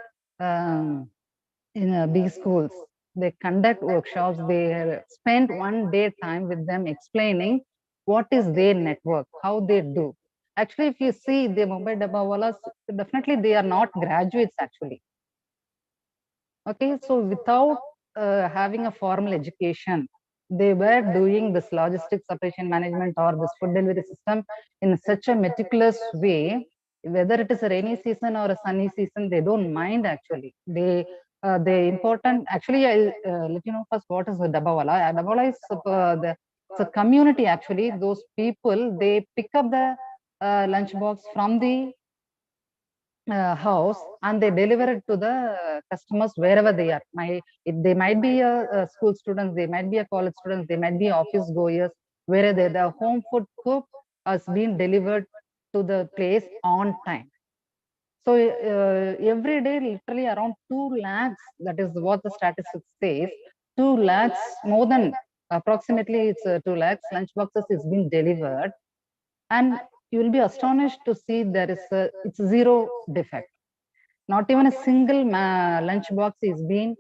in B schools. They conduct workshops. They spend 1 day time with them explaining what is their network, how they do. Actually, if you see the Mumbai Dabbawalas, definitely they are not graduates actually. Okay, so without having a formal education, they were doing this logistics supply chain management or this food delivery system in such a meticulous way. Whether it is a rainy season or a sunny season, they don't mind actually. They important actually. I'll let you know first what is the Dabbawala. Dabbawala is it's a community actually. Those people, they pick up the lunch box from the house and they deliver it to the customers wherever they are. They might be a school students, they might be a college students, they might be office goers, where the home food cook has been delivered to the place on time. So every day, literally around 2 lakhs, that is what the statistics says, 2 lakhs, more than approximately it's 2 lakhs lunchboxes is being delivered. And you will be astonished to see there is it's zero defect. Not even a single lunch box is being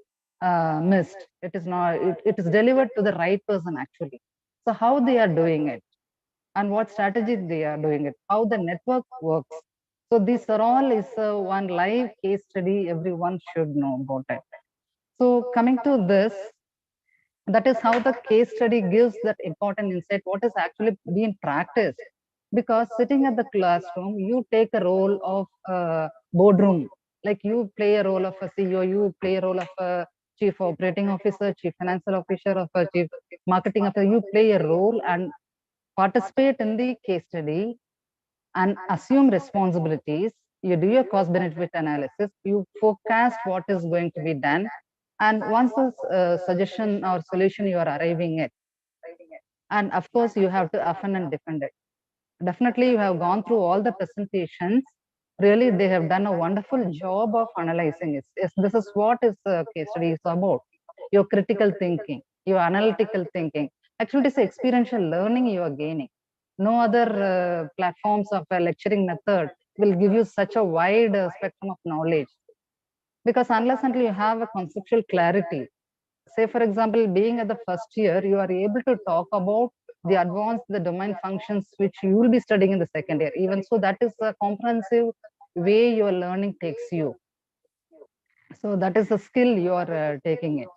missed. It is not. It is delivered to the right person actually. So how they are doing it, and what strategy they are doing it, how the network works. So these are all is one live case study. Everyone should know about it. So coming to this, that is how the case study gives that important insight what is actually being practiced, because sitting at the classroom you take a role of boardroom, like you play a role of a CEO, you play a role of a chief operating officer, chief financial officer, of a chief marketing officer. You play a role and participate in the case study and assume responsibilities. You do your cost benefit analysis, you forecast what is going to be done, and once the suggestion or solution you are arriving at, and of course you have to offend and defend it. Definitely you have gone through all the presentations. Really they have done a wonderful job of analyzing it. Yes, this is what is case study is about. Your critical thinking, your analytical thinking. Actually it is experiential learning you are gaining. No other platforms of a lecturing method will give you such a wide spectrum of knowledge, because unless until you have a conceptual clarity, say for example being at the first year, you are able to talk about the advanced the domain functions which you will be studying in the second year. Even so, that is a comprehensive way your learning takes you. So that is a skill you are taking it.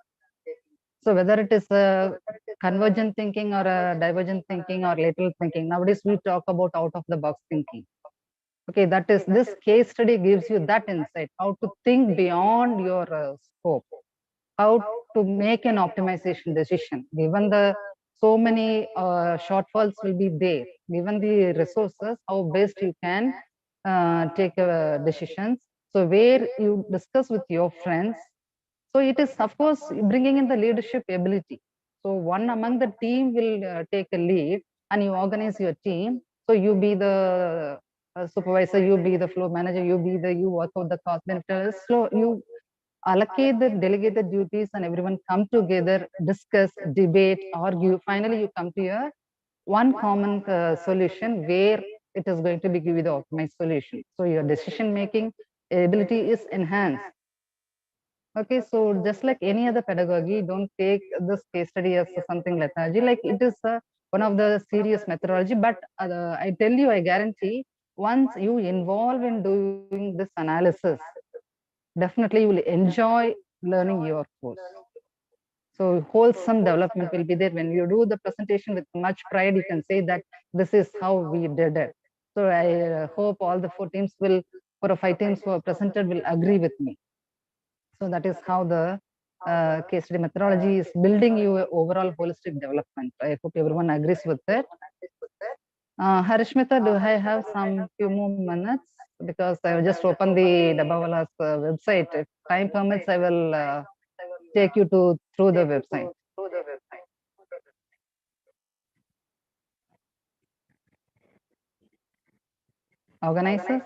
So whether it is a convergent thinking or a divergent thinking or lateral thinking, nowadays we talk about out of the box thinking. Okay, that is, this case study gives you that insight, how to think beyond your scope, how to make an optimization decision, given the so many shortfalls will be there, given the resources, how best you can take decisions. So where you discuss with your friends, so it is of course bringing in the leadership ability. So one among the team will take a lead and you organize your team. So you be the supervisor, you be the floor manager, you work out the cost benefits. So you allocate the delegated duties and everyone come together, discuss, debate, argue. Finally you come to a one common solution where it is going to be give you the optimized solution. So your decision making ability is enhanced. Okay, so just like any other pedagogy, don't take this case study as something lethargy. Like it is one of the serious methodology. But I tell you, I guarantee, once you involve in doing this analysis, definitely you will enjoy learning your course. So wholesome development will be there. When you do the presentation with much pride, you can say that this is how we did it. So I hope all the 4 or 5 teams who are presented will agree with me. So that is how the case study methodology is building you overall holistic development. I hope everyone agrees with it. Harishmita, do I have some few more minutes? Because I will just open the Dabawala's website. If time permits, I will take you to through the website. Organizers?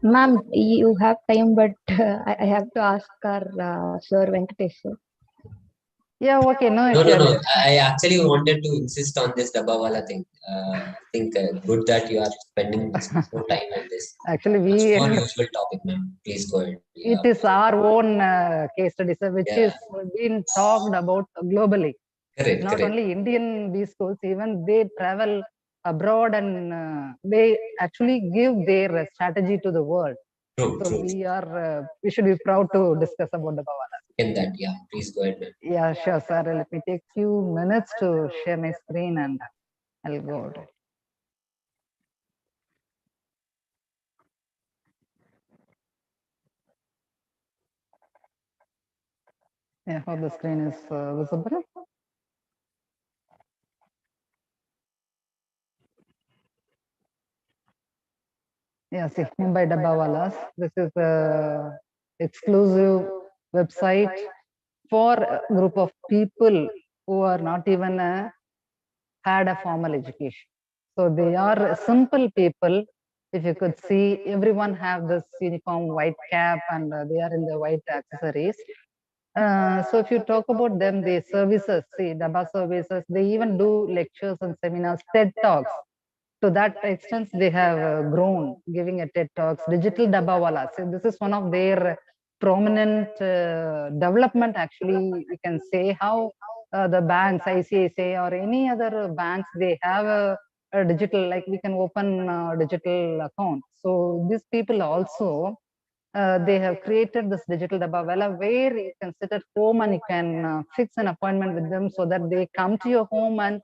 Ma'am, you have time, but I have to ask our Sir Venkatesh. Sir. Yeah, okay. No, No. I actually wanted to insist on this Dabbawala thing. I think good that you are spending this more time on this. Actually, Much more usual topic, ma'am. Please go ahead. It is our own case study, sir, which is being talked about globally. Correct, Not only Indian B schools, even they travel abroad and they actually give their strategy to the world. True. We should be proud to discuss about the Bhavana. In that, yeah. Please go ahead, ma'am. Yeah, sure, sir. Let me take few minutes to share my screen and I'll go over it. Yeah, hope the screen is visible. Yeah, see, Mumbai Dabbawalas. This is a exclusive website for a group of people who are not even had a formal education. So they are simple people. If you could see, everyone have this uniform white cap and they are in the white accessories. So if you talk about them, the services, see, Dabba services, they even do lectures and seminars, TED Talks. To that extent, they have grown, giving a TED Talks, digital Dabbawala. So this is one of their prominent development, actually, we can say how the banks, ICICI or any other banks, they have a digital, like we can open a digital account. So these people also, they have created this digital Dabbawala where you can sit at home and you can fix an appointment with them so that they come to your home and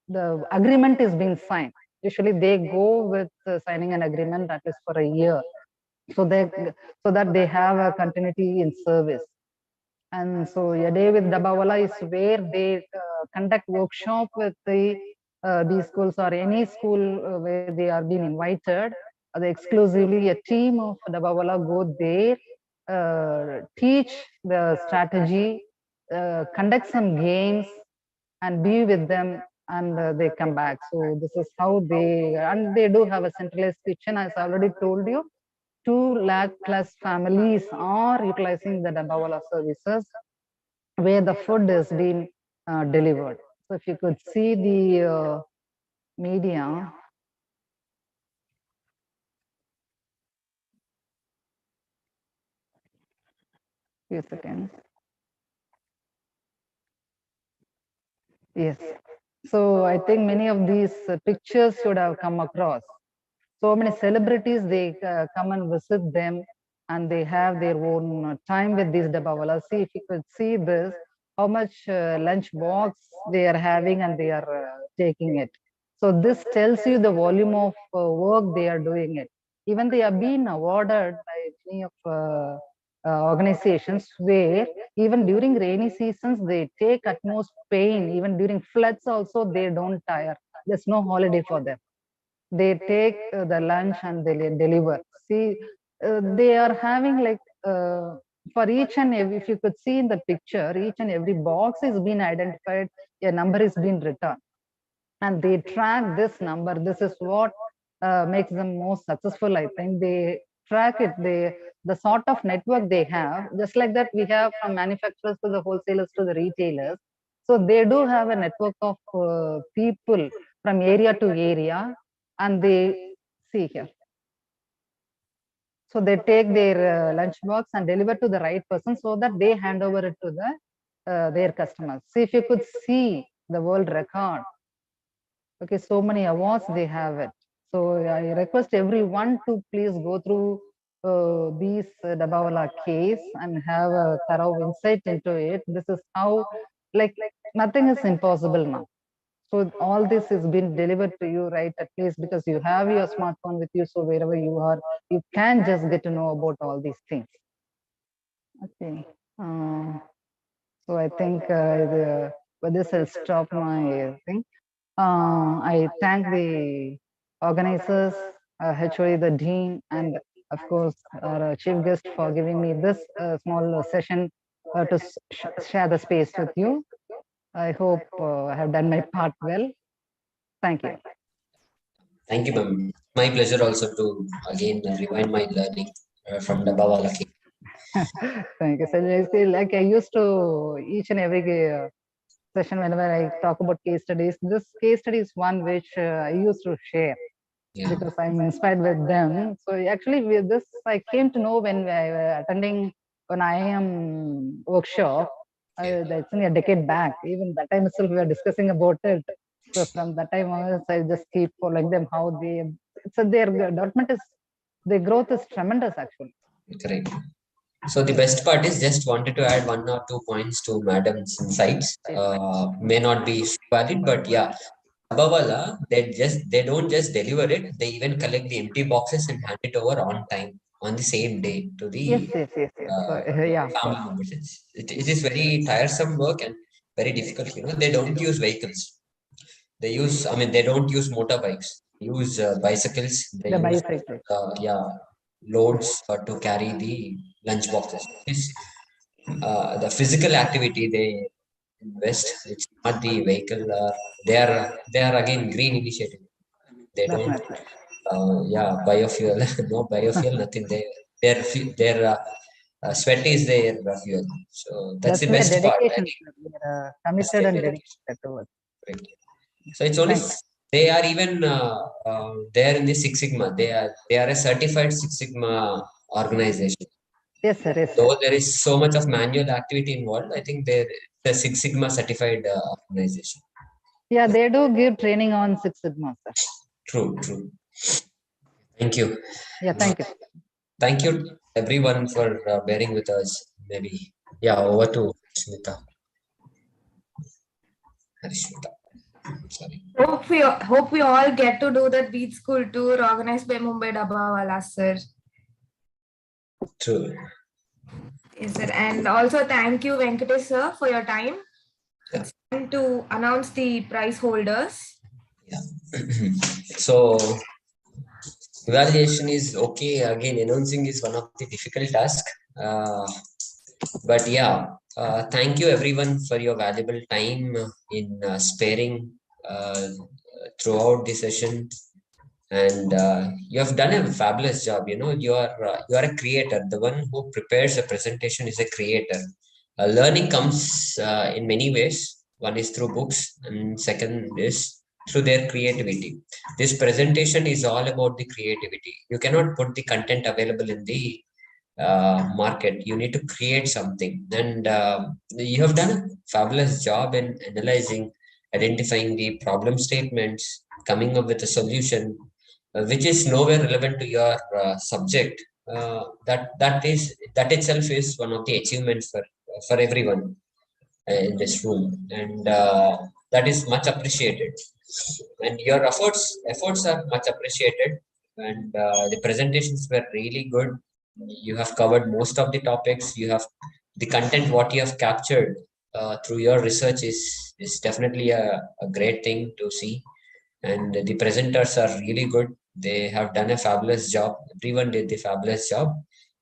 the agreement is being signed. Usually they go with signing an agreement that is for a year, so that they have a continuity in service. And so a day with Dabbawala is where they conduct workshop with the these schools or any school where they are being invited. They exclusively a team of Dabbawala go there, teach the strategy, conduct some games, and be with them, and they come back. So this is how they do have a centralized kitchen, as I already told you. 2 lakh plus families are utilizing the Dabbawala services where the food is being delivered. So if you could see the media. Few seconds. Yes. So I think many of these pictures should have come across. So many celebrities, they come and visit them and they have their own time with these Dabbawala. See, if you could see this, how much lunch box they are having and they are taking it. So this tells you the volume of work they are doing it. Even they have been awarded by many of organizations where even during rainy seasons, they take utmost pain. Even during floods also, they don't tire. There's no holiday for them. They take the lunch and they deliver. See, they are having like for each and every, if you could see in the picture, each and every box is being identified, a number is being written, and they track this number. This is what makes them most successful. I think they track it. The sort of network they have, just like that we have from manufacturers to the wholesalers to the retailers. So they do have a network of people from area to area, and they see here. So they take their lunch box and deliver to the right person so that they hand over it to their customers. See, if you could see the world record. Okay, so many awards they have it. So I request everyone to please go through these Dabbawala case and have a thorough insight into it. This is how, like nothing is impossible now. So all this is being delivered to you right at place because you have your smartphone with you. So wherever you are, you can just get to know about all these things. Okay. So I think with this I'll stop my thing. I thank the organizers, HOD, the dean, and of course our chief guest for giving me this small session to share the space with you. I hope I have done my part well. Thank you. Thank you, ma'am. My pleasure also to again rewind my learning from the Bawala. Thank you. So I feel like I used to each and every session whenever I talk about case studies. This case study is one which I used to share because I'm inspired with them. So actually, with this I came to know when I was attending an IIM workshop. That's only a decade back. Even that time itself, we were discussing about it. So from that time on, I just keep following them. How they, so their development is, their growth is tremendous actually. Correct. So the best part is just wanted to add 1 or 2 points to madam's insights. May not be valid, but yeah, Abavala, they don't just deliver it, they even collect the empty boxes and hand it over on time on the same day to the Yes. Yeah. family members. It is very tiresome work and very difficult. They don't use vehicles. They use, I mean, they don't use motorbikes. They use bicycles. They The use bicycle. loads to carry the lunch boxes. The physical activity they invest. It's not the vehicle. They are again green initiative. They don't. Biofuel. No biofuel. Nothing. Their sweat is their fuel. So that's the best part. Dedication. Committed and dedicated towards. Right. So it's only they are even there in the Six Sigma. They are a certified Six Sigma organization. Yes, sir. Yes, Though there is so much of manual activity involved, I think they're the Six Sigma certified organization. Yeah, they do give training on Six Sigma, sir. True. Thank you. Yeah, thank you. Thank you everyone for bearing with us. Maybe over to Smita. Sorry. Hope we all get to do that beat school tour organized by Mumbai Dabawala, sir. True. Yes, sir. And also thank you, Venkatesh, sir, for your time. It's time to announce the prize holders. Yeah. So evaluation is okay. Again, announcing is one of the difficult tasks. But thank you everyone for your valuable time in sparing throughout the session. And you have done a fabulous job. You are a creator. The one who prepares a presentation is a creator. Learning comes in many ways. One is through books, and second is through their creativity. This presentation is all about the creativity. You cannot put the content available in the market. You need to create something, and you have done a fabulous job in analyzing, identifying the problem statements, coming up with a solution which is nowhere relevant to your subject. That itself is one of the achievements for everyone in this room, and that is much appreciated. And your efforts are much appreciated, and the presentations were really good. You have covered most of the topics. You have the content what you have captured through your research is definitely a great thing to see. And the presenters are really good. They have done a fabulous job. Everyone did the fabulous job.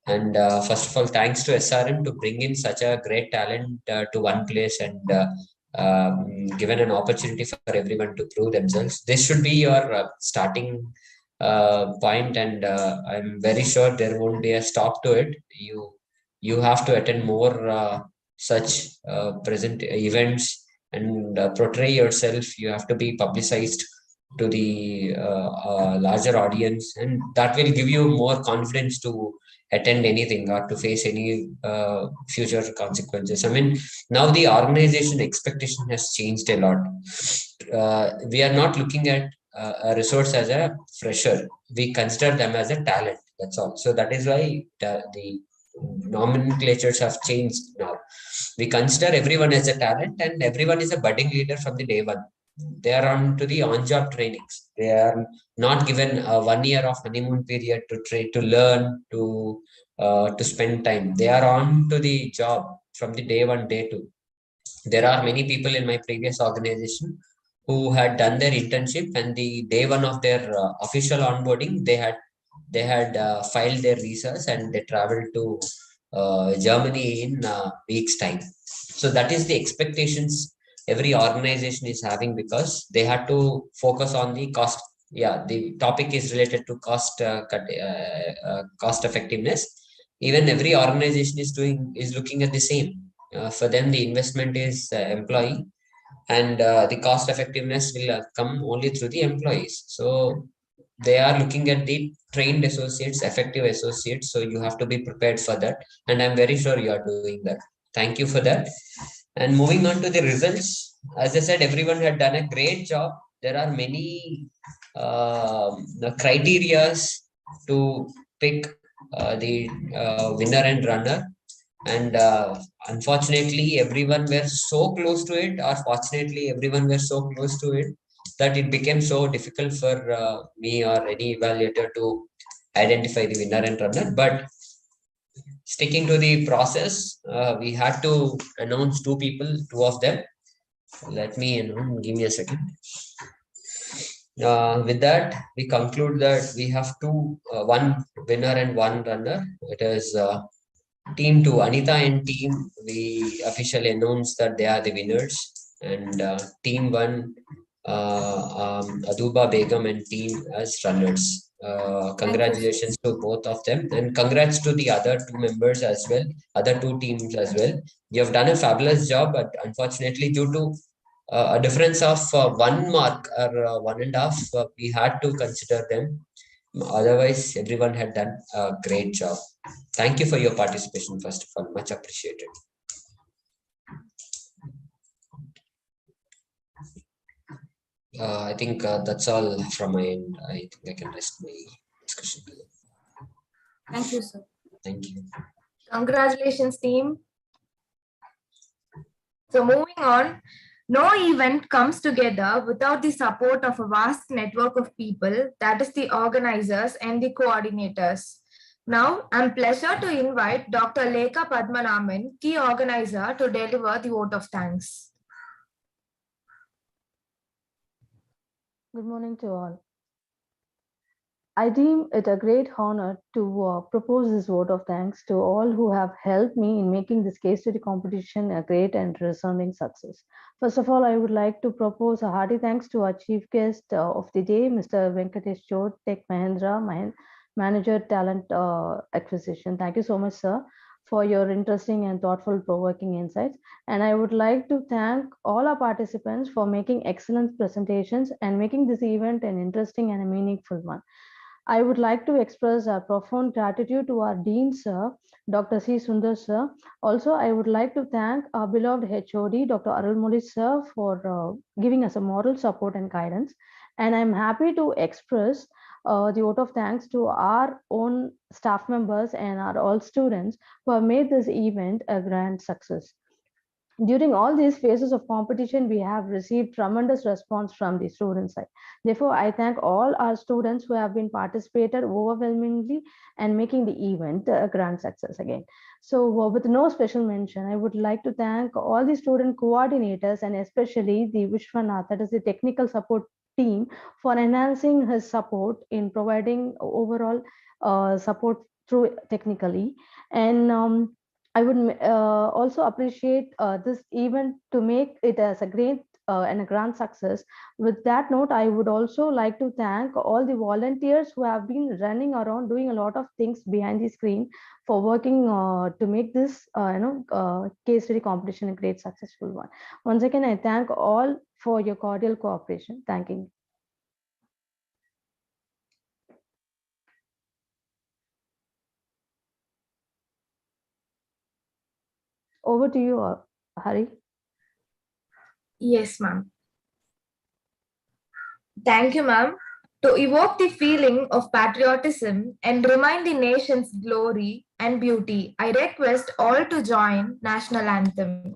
And first of all, thanks to SRM to bring in such a great talent to one place and given an opportunity for everyone to prove themselves. This should be your starting point, and I'm very sure there won't be a stop to it. You have to attend more such present events and portray yourself. You have to be publicized to the larger audience, and that will give you more confidence to attend anything or to face any future consequences. I mean, now the organization expectation has changed a lot. We are not looking at a resource as a fresher. We consider them as a talent. That's all. So that is why the nomenclatures have changed now. We consider everyone as a talent, and everyone is a budding leader from the day one. They are on to the on-job trainings. They are not given a 1 year of honeymoon period to learn, to spend time. They are on to the job from the day one, day two. There are many people in my previous organization who had done their internship, and the day one of their official onboarding, they had filed their visas and they traveled to Germany in weeks time. So that is the expectations every organization is having, because they had to focus on the cost. Yeah, the topic is related to cost effectiveness. Even every organization is looking at the same. For them, the investment is employee, and the cost effectiveness will come only through the employees. So they are looking at the trained associates, effective associates. So you have to be prepared for that, and I'm very sure you are doing that. Thank you for that. And moving on to the results, as I said, everyone had done a great job. There are many criterias to pick the winner and runner, and unfortunately everyone were so close to it, or fortunately everyone were so close to it, that it became so difficult for me or any evaluator to identify the winner and runner. But sticking to the process, we had to announce two people, two of them. Let me give me a second. With that, we conclude that we have one winner and one runner. It is Team 2, Anita and team, we officially announced that they are the winners. And Team 1, Aduba Begum and team as runners. Congratulations to both of them, and congrats to the other two members as well, other two teams as well. You have done a fabulous job, but unfortunately, due to a difference of 1 mark or 1.5, we had to consider them. Otherwise, everyone had done a great job. Thank you for your participation, first of all. Much appreciated. I think that's all from my end. I think I can rest my discussion. Thank you, sir. Thank you. Congratulations, team. So moving on, no event comes together without the support of a vast network of people, that is the organizers and the coordinators. Now, I'm pleasure to invite Dr. Lekha Padmanabhan, key organizer, to deliver the vote of thanks. Good morning to all. I deem it a great honor to propose this vote of thanks to all who have helped me in making this case study competition a great and resounding success. First of all, I would like to propose a hearty thanks to our chief guest of the day, Mr. Venkatesh Chod, Tech Mahindra, Manager Talent Acquisition. Thank you so much, sir, for your interesting and thoughtful provoking insights. And I would like to thank all our participants for making excellent presentations and making this event an interesting and a meaningful one. I would like to express our profound gratitude to our Dean, sir, Dr. C. Sundar, sir. Also, I would like to thank our beloved HOD, Dr. Arulmoli, sir, for giving us a moral support and guidance. And I'm happy to express the vote of thanks to our own staff members and our all students who have made this event a grand success. During all these phases of competition, we have received tremendous response from the student side. Therefore, I thank all our students who have been participated overwhelmingly and making the event a grand success again. So with no special mention, I would like to thank all the student coordinators and especially the Vishwanath, that is the technical support team, for enhancing his support in providing overall support through technically. And I would also appreciate this event to make it as a great and a grand success. With that note, I would also like to thank all the volunteers who have been running around doing a lot of things behind the screen for working to make this case study competition a great successful one. Once again, I thank all for your cordial cooperation. Thanking you. Over to you, Hari. Yes, ma'am. Thank you, ma'am. To evoke the feeling of patriotism and remind the nation's glory and beauty, I request all to join National Anthem.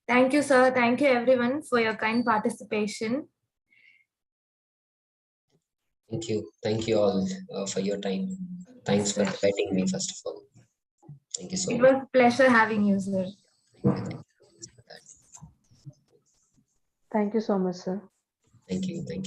Thank you, sir. Thank you, everyone, for your kind participation. Thank you all for your time. Thanks for inviting me, first of all. Thank you so It much. was a pleasure having you, sir. Thank you so much, sir. Thank you, ma'am.